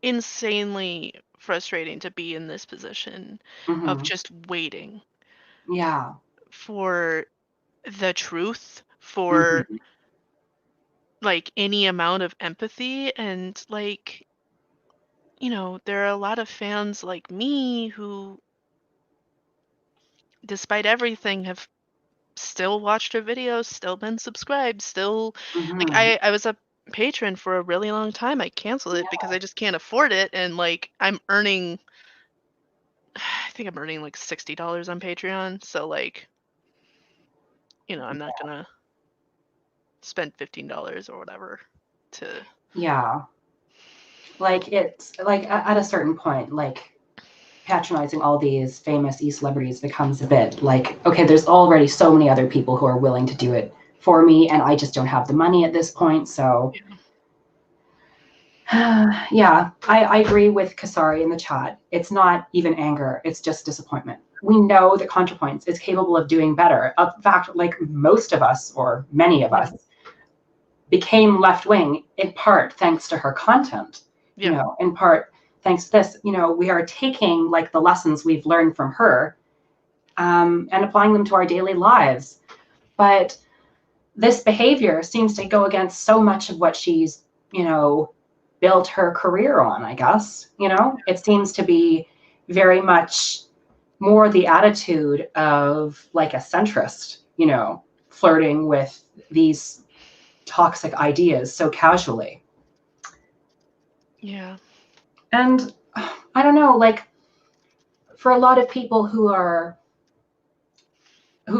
insanely frustrating to be in this position of just waiting. Yeah. For the truth, for like any amount of empathy, and like, you know, there are a lot of fans like me who, despite everything, have still watched her videos, still been subscribed, still like I was a patron for a really long time. I canceled it because I just can't afford it, and like I think I'm earning like $60 on Patreon, so like, you know, I'm not gonna spend $15 or whatever to like, it's like at a certain point, like, patronizing all these famous e-celebrities becomes a bit like, okay, there's already so many other people who are willing to do it for me, and I just don't have the money at this point. So yeah, I agree with Kasari in the chat. It's not even anger, it's just disappointment. We know that ContraPoints is capable of doing better. In fact, like, most of us, or many of us, became left-wing in part thanks to her content. You know, in part thanks to this. You know, we are taking like the lessons we've learned from her and applying them to our daily lives. But this behavior seems to go against so much of what she's, you know, built her career on, I guess. You know, it seems to be very much more the attitude of like a centrist, flirting with these toxic ideas so casually. Yeah. And I don't know, like for a lot of people who've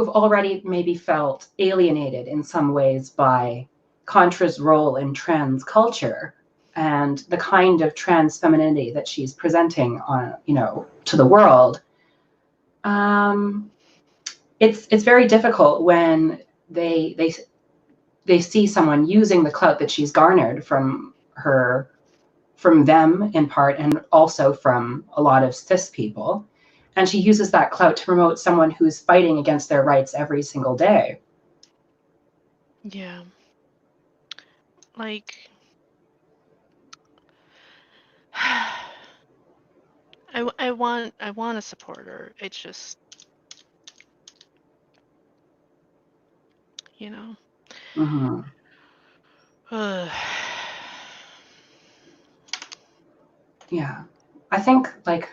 already maybe felt alienated in some ways by Contra's role in trans culture and the kind of trans femininity that she's presenting on, to the world. It's very difficult when they see someone using the clout that she's garnered from them in part, and also from a lot of cis people. And she uses that clout to promote someone who's fighting against their rights every single day. Yeah. Like, I want to support her. It's just, Mm-hmm. Yeah, I think like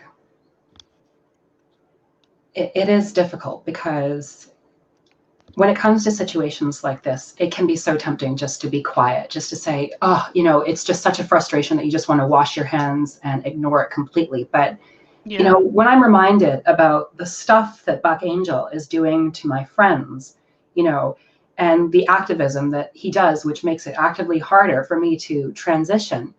it is difficult because when it comes to situations like this, it can be so tempting just to be quiet, just to say, oh, it's just such a frustration that you just want to wash your hands and ignore it completely. But, yeah. when I'm reminded about the stuff that Buck Angel is doing to my friends, and the activism that he does, which makes it actively harder for me to transition,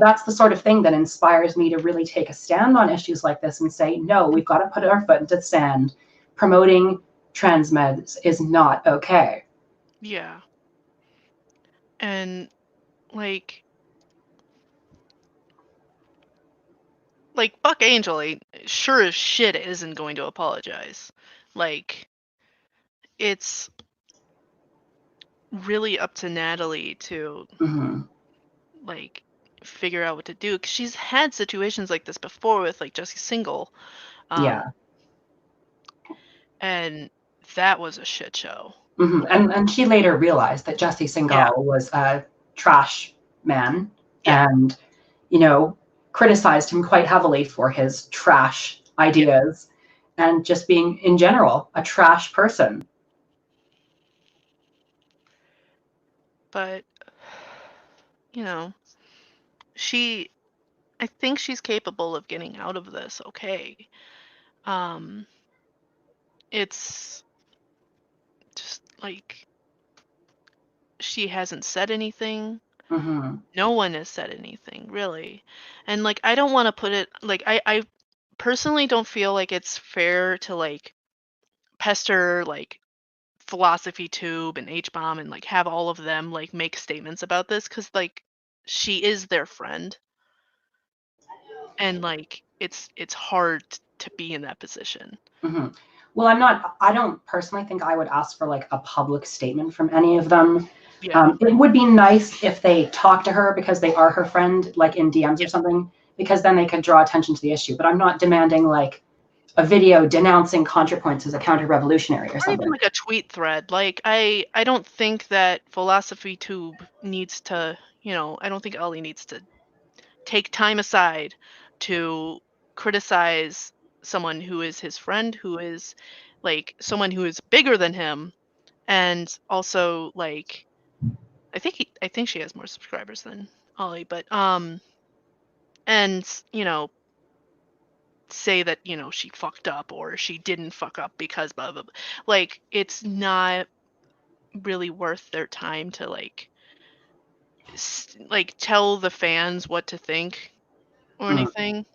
that's the sort of thing that inspires me to really take a stand on issues like this and say, no, we've got to put our foot into the sand. Promoting trans meds is not okay. Yeah. And like Buck Angel ain't sure as shit isn't going to apologize. Like, it's really up to Natalie to Mm-hmm. like figure out what to do, because she's had situations like this before with like Jesse Single, Yeah. and that was a shit show. Mm-hmm. And she later realized that Jesse Yeah. Singal was a trash man, Yeah. and criticized him quite heavily for his trash ideas and just being in general a trash person. But she I think she's capable of getting out of this okay. Um it's just like she hasn't said anything. Mm-hmm. No one has said anything, really. And like, I don't want to put it like, I personally don't feel like it's fair to like pester like Philosophy Tube and H Bomb and like have all of them like make statements about this, because like she is their friend, and like it's hard to be in that position. Mm-hmm. Well, I don't personally think I would ask for like a public statement from any of them. Yeah. It would be nice if they talk to her because they are her friend, like in DMs or Yeah. something, because then they could draw attention to the issue. But I'm not demanding like a video denouncing ContraPoints as a counter-revolutionary or Or even something. like a tweet thread. Like, I don't think that Philosophy Tube needs to, I don't think Ollie needs to take time aside to criticize someone who is his friend, who is like someone who is bigger than him, and also like I think she has more subscribers than Ollie, but and say that she fucked up or she didn't fuck up because blah blah blah. Like, it's not really worth their time to like tell the fans what to think or Mm. anything.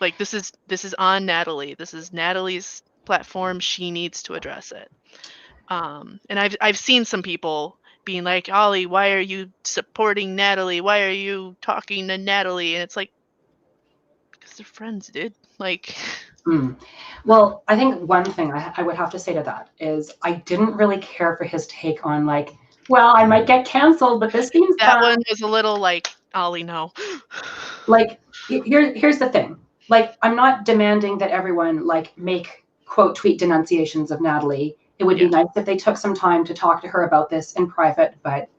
Like, this is on Natalie. This is Natalie's platform. She needs to address it. And I've seen some people being like, Ollie, why are you supporting Natalie? Why are you talking to Natalie? And it's like, because they're friends, dude. Like, Mm. Well, I think one thing I would have to say to that is I didn't really care for his take on like, well, I might get canceled, but this seems that fun. one was a little like, Ollie, no. Like, here's the thing. Like, I'm not demanding that everyone like make quote tweet denunciations of Natalie. It would be Yeah. nice if they took some time to talk to her about this in private, but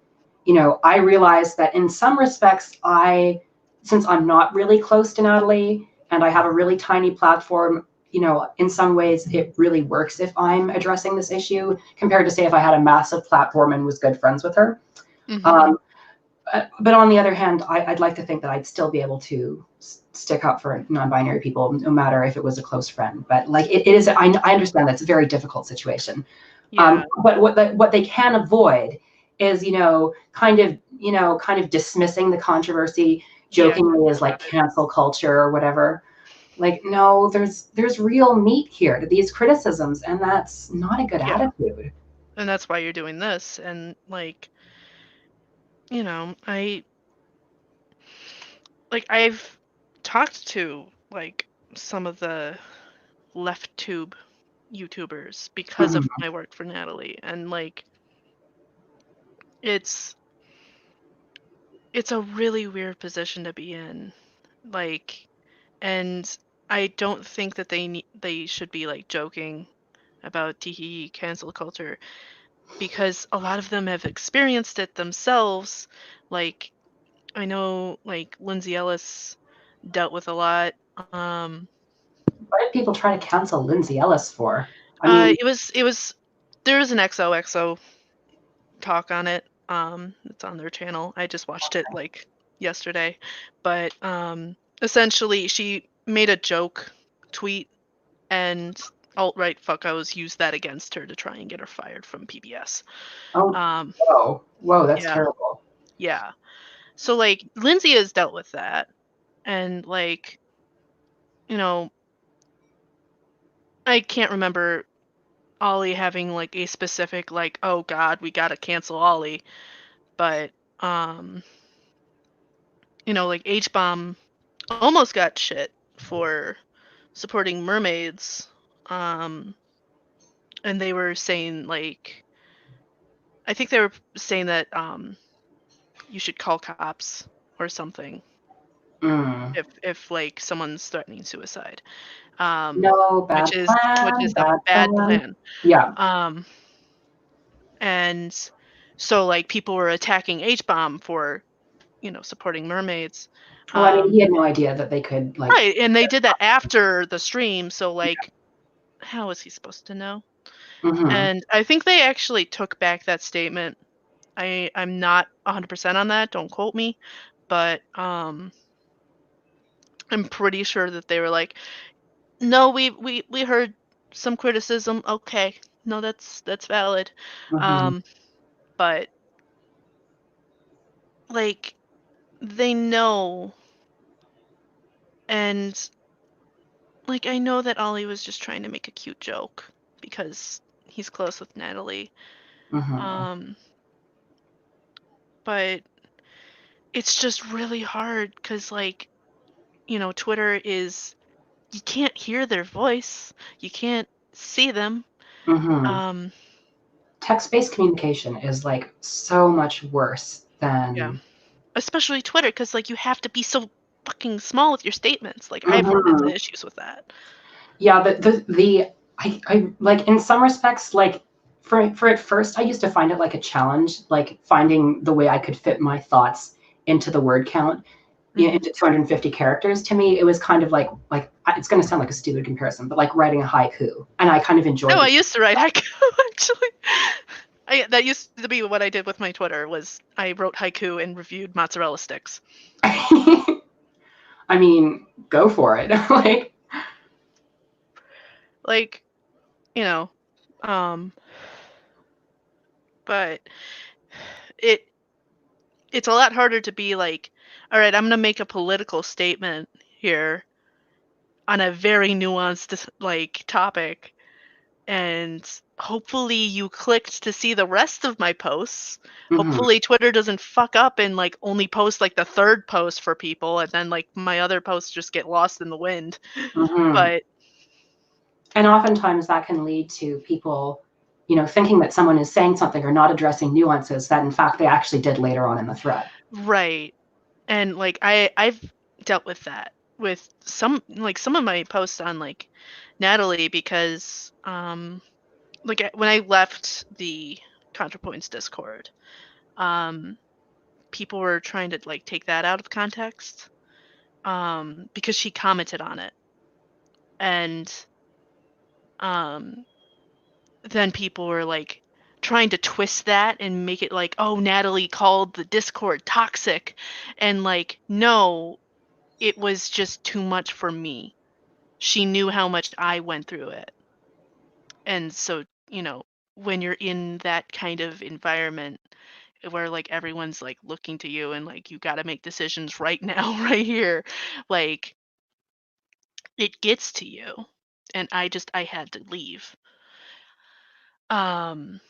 I realize that in some respects, since I'm not really close to Natalie and I have a really tiny platform, you know, in some ways it really works if I'm addressing this issue compared to, say, if I had a massive platform and was good friends with her. Mm-hmm. But on the other hand, I'd like to think that I'd still be able to stick up for non-binary people, no matter if it was a close friend. But like it is, I understand that's a very difficult situation. Yeah. But what they can avoid is, kind of dismissing the controversy Yeah. jokingly as like cancel culture or whatever. Like, no, there's real meat here to these criticisms, and that's not a good Yeah. attitude. And that's why you're doing this. And like, I've talked to like some of the left tube YouTubers because of Mm-hmm. my work for Natalie, and like it's a really weird position to be in. Like, and I don't think that they should be like joking about tee cancel culture, because a lot of them have experienced it themselves. Like, I know like Lindsay Ellis dealt with a lot. What did people try to cancel Lindsay Ellis for? I mean, It was there was an XOXO talk on it. It's on their channel. I just watched it like yesterday, but essentially she made a joke tweet, and alt-right fuckos used that against her to try and get her fired from PBS. oh, Um, whoa, that's yeah, terrible. yeah. So like Lindsay has dealt with that, and like, you know, I can't remember Ollie having like a specific like, oh God, we gotta cancel Ollie, but um, like H bomb almost got shit for supporting mermaids, um, and they were saying like, I think they were saying that you should call cops or something Mm. if like someone's threatening suicide, No, which bad is plan, a bad bad plan. plan. Yeah. Um, and so like people were attacking H bomb for supporting mermaids. Well, I mean, Um, he had no idea that they could like. right, and they did that after the stream, so like, how was he supposed to know? Mm-hmm. And I think they actually took back that statement. I'm not 100% on that, don't quote me, but I'm pretty sure that they were like, "No, we heard some criticism. Okay. No, that's valid." Mm-hmm. Um, but like they know, and like I know that Ollie was just trying to make a cute joke because he's close with Natalie. Mm-hmm. Um, but it's just really hard because like, Twitter is, you can't hear their voice, you can't see them. Mm-hmm. Um, Text-based communication is like so much worse yeah, than. especially Twitter, because like you have to be so fucking small with your statements. Like I've run Mm-hmm. into issues with that. Yeah, I like, in some respects, like, for at first I used to find it like a challenge, like finding the way I could fit my thoughts into the word count, Hmm. into 250 characters. To me, it was kind of like it's going to sound like a stupid comparison, but like writing a haiku, and I kind of Oh, enjoyed I it. used to write haiku actually. That used to be what I did with my Twitter, was I wrote haiku and reviewed mozzarella sticks. I mean, go for it. Like, Like, you know, um, but it it's a lot harder to be like, all right, I'm gonna make a political statement here on a very nuanced like topic, and hopefully you clicked to see the rest of my posts. mhm, Hopefully Twitter doesn't fuck up and like only post like the third post for people, and then like my other posts just get lost in the wind. mhm. But And oftentimes that can lead to people, thinking that someone is saying something or not addressing nuances that in fact they actually did later on in the thread. right. And like I've dealt with that with some of my posts on like Natalie, because like when I left the ContraPoints Discord, um people were trying to like take that out of context, because she commented on it. And then people were like trying to twist that and make it like, oh, Natalie called the Discord toxic, and like, no, it was just too much for me. She knew how much I went through it. And so, when you're in that kind of environment where like everyone's like looking to you and like you got to make decisions right now, right here, like it gets to you. And I had to leave. Um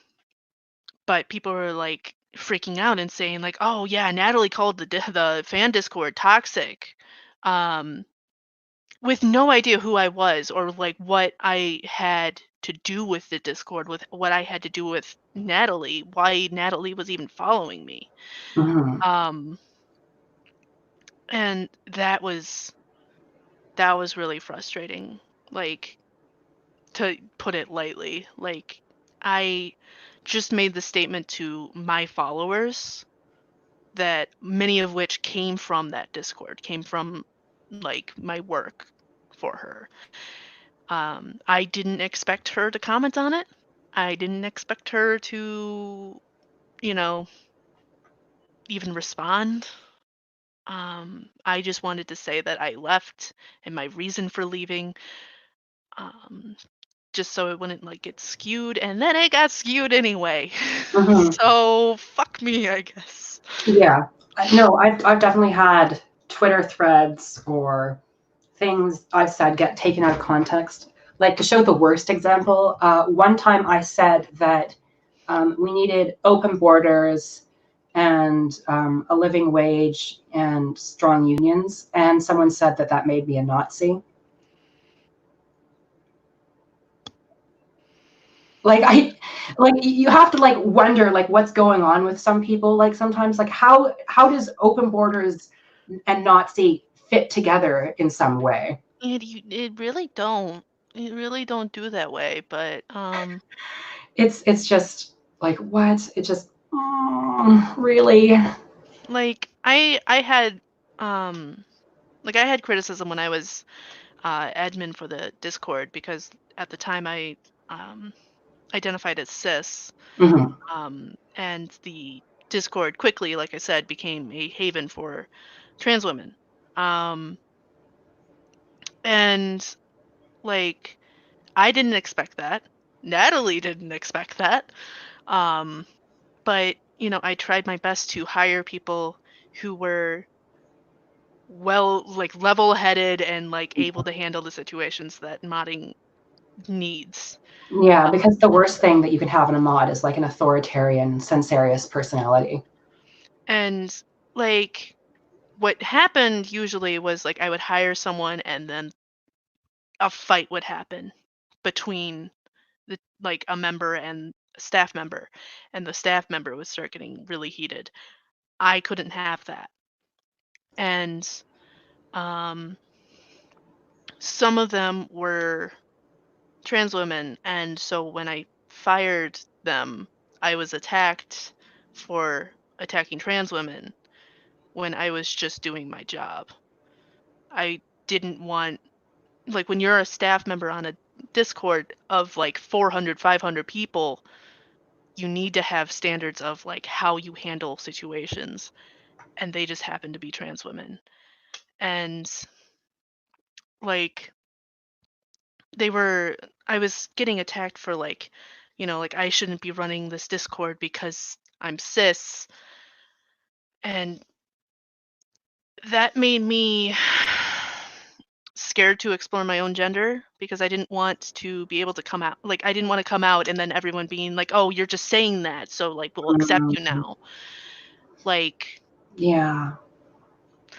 but people were like freaking out and saying like, "Oh yeah, Natalie called the fan Discord toxic." Um with no idea who I was or like what I had to do with the Discord, with what I had to do with Natalie, why Natalie was even following me. Mhm. Um, and that was really frustrating. Like, to put it lightly, like I just made the statement to my followers that many of which came from that Discord, came from like my work for her. I didn't expect her to comment on it. I didn't expect her to, you know, even respond. I just wanted to say that I left and my reason for leaving, um, just so it wouldn't like get skewed, and then it got skewed anyway. Mhm. So fuck me, I guess. Yeah. No, I've definitely had Twitter threads or things I've said get taken out of context. Like to show the worst example, one time I said that we needed open borders and a living wage and strong unions, and someone said that that made me a Nazi. Like like you have to like wonder like what's going on with some people. Like sometimes like how does open borders and Nazi fit together in some way? It really don't. It really don't do that way, but It's just like what? It just really. like I had um like I had criticism when I was admin for the Discord because at the time I um identified as cis, Mhm. and the Discord quickly, like I said, became a haven for trans women. Um, and like I didn't expect that. Natalie didn't expect that. Um, but I tried my best to hire people who were well, like level-headed and like able to handle the situations that modding needs. Yeah, because the worst thing that you can have in a mod is like an authoritarian, censorious personality. And like what happened usually was like I would hire someone and then a fight would happen between the like a member and a staff member, and the staff member would start getting really heated. I couldn't have that. And um some of them were trans women, and so when I fired them, I was attacked for attacking trans women when I was just doing my job. I didn't want, like, when you're a staff member on a Discord of like 400, 500 people, you need to have standards of like how you handle situations, and they just happen to be trans women. And like they were I was getting attacked for like, like I shouldn't be running this Discord because I'm cis, and that made me scared to explore my own gender because I didn't want to be able to come out. Like I didn't want to come out and then everyone being like, "Oh, you're just saying that, so like we'll accept you Mm, now." Like yeah.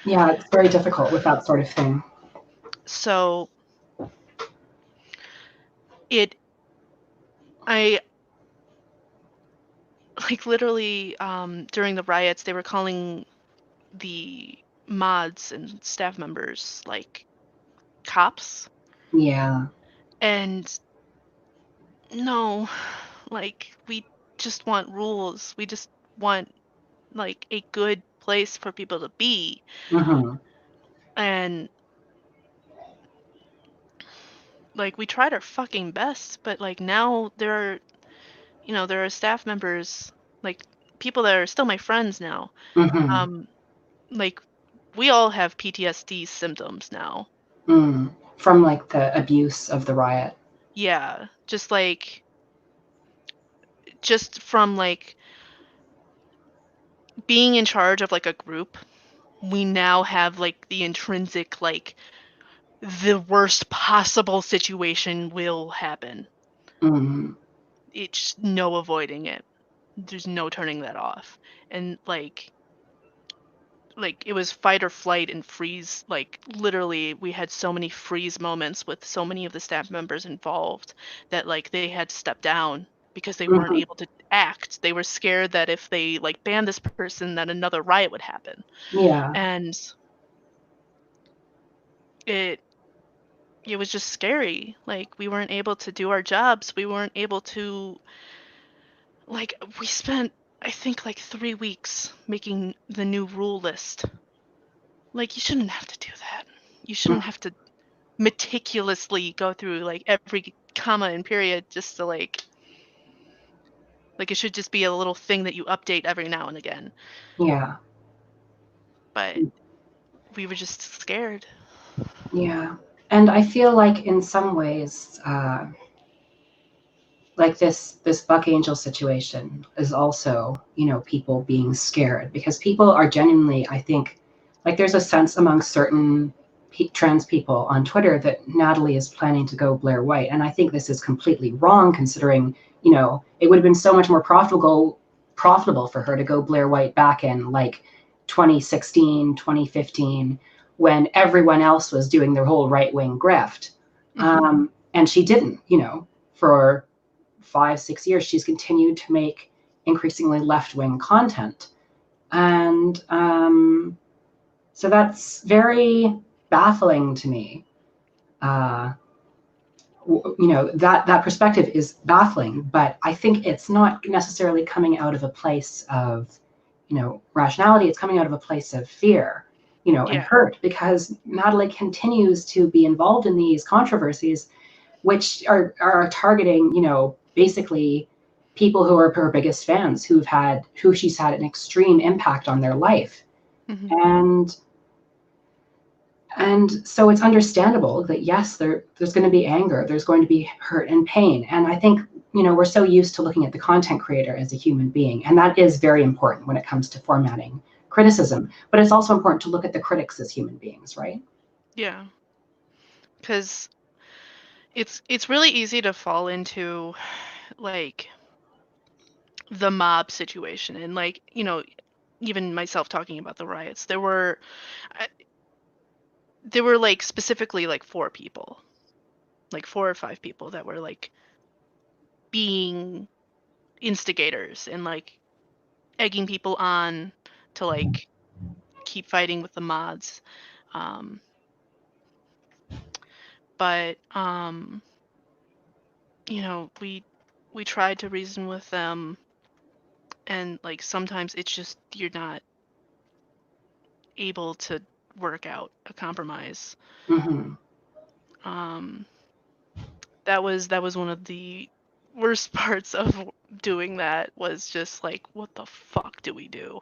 Yeah, it's very difficult with that sort of thing. so it I like literally during the riots they were calling the mods and staff members like cops, Yeah. and no, like we just want rules. We just want like a good place for people to be. Hmm. And like, we tried our fucking best, but, like, now there are staff members, like, people that are still my friends now. Mm-hmm. Um, like, we all have PTSD symptoms now. From like the abuse of the riot. Yeah, just from, like, being in charge of, like, a group, we now have, like, the intrinsic, like, the worst possible situation will happen. Mm-hmm. It's no avoiding it. There's no turning that off. And, like, it was fight or flight and freeze. Like, literally, we had so many freeze moments with so many of the staff members involved that, like, they had to step down because they weren't Mm-hmm. able to act. They were scared that if they, like, banned this person, that another riot would happen. Yeah. And it it was just scary. Like, we weren't able to do our jobs. We weren't able to, like, we spent, I think, like, 3 weeks making the new rule list. Like, you shouldn't have to do that. You shouldn't have to meticulously go through, like, every comma and period just to, like, it should just be a little thing that you update every now and again. Yeah. But we were just scared. Yeah. And I feel like in some ways, like this Buck Angel situation is also, people being scared, because people are genuinely, I think, like there's a sense among certain trans people on Twitter that Natalie is planning to go Blair White. And I think this is completely wrong, considering, it would have been so much more profitable for her to go Blair White back in like 2016, 2015, when everyone else was doing their whole right-wing grift. And she didn't, for 5-6 years, she's continued to make increasingly left-wing content. And so that's very baffling to me. That perspective is baffling, but I think it's not necessarily coming out of a place of, rationality. It's coming out of a place of fear, and Yeah. hurt, because Natalie continues to be involved in these controversies, which are targeting, basically people who are her biggest fans, who she's had an extreme impact on their life. Mhm. And so it's understandable that, yes, there's going to be anger, there's going to be hurt and pain. And I think, we're so used to looking at the content creator as a human being, and that is very important when it comes to formatting criticism. But it's also important to look at the critics as human beings, right? Yeah. Because it's really easy to fall into, like, the mob situation. And, like, even myself talking about the riots, there were like, specifically, like, 4 people, like 4 or 5 people that were, like, being instigators and, like, egging people on to, like, keep fighting with the mods. Um, but we tried to reason with them, and, like, sometimes it's just you're not able to work out a compromise. Mm-hmm. Um, that was one of the worst parts of doing that, was just like, what the fuck do we do?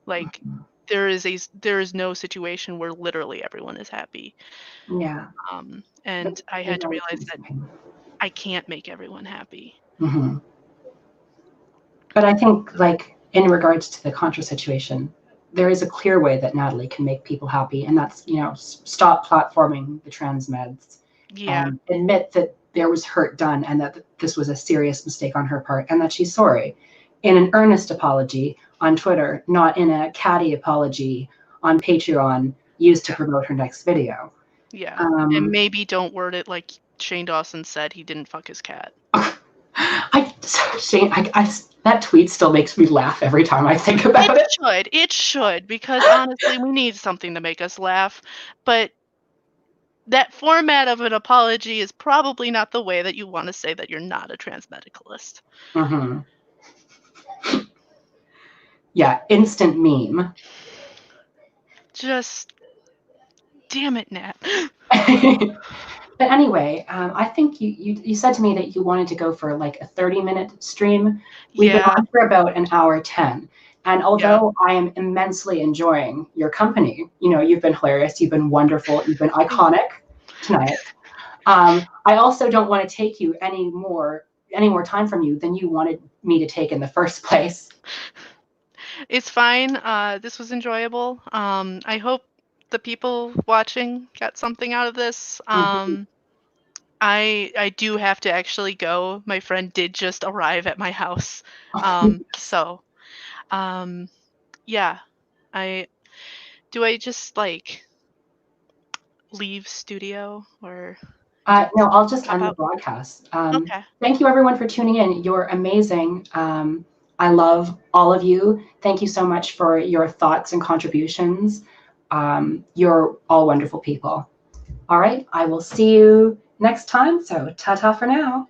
Like, there is no situation where literally everyone is happy. Yeah. And I There's had to always realize that something. I can't make everyone happy. Mm-hmm. But I think, like, in regards to the Contra situation, there is a clear way that Natalie can make people happy, and that's, stop platforming the trans meds Yeah. and admit that there was hurt done, and that this was a serious mistake on her part, and that she's sorry, in an earnest apology on Twitter, not in a catty apology on Patreon used to promote her next video. Yeah. And maybe don't word it like Shane Dawson said he didn't fuck his cat. Shane, that tweet still makes me laugh every time I think about it. It should, because honestly, we need something to make us laugh. But that format of an apology is probably not the way that you want to say that you're not a trans medicalist. Mm-hmm. Yeah, instant meme. Just, damn it, Nat. But anyway, I think you said to me that you wanted to go for like a 30-minute stream. We've been Yeah, on for about an hour 10. And yeah. although I am immensely enjoying your company, you've been hilarious, you've been wonderful, you've been iconic tonight. I also don't want to take you any more time from you than you wanted me to take in the first place. It's fine. This was enjoyable. I hope the people watching got something out of this. Mhm. I do have to actually go. My friend did just arrive at my house. So yeah. I I just like leave studio or No, just I'll just pop end the out? broadcast. Okay. Thank you, everyone, for tuning in. You're amazing. I love all of you. Thank you so much for your thoughts and contributions. You're all wonderful people. All right, I will see you next time. So, ta ta for now.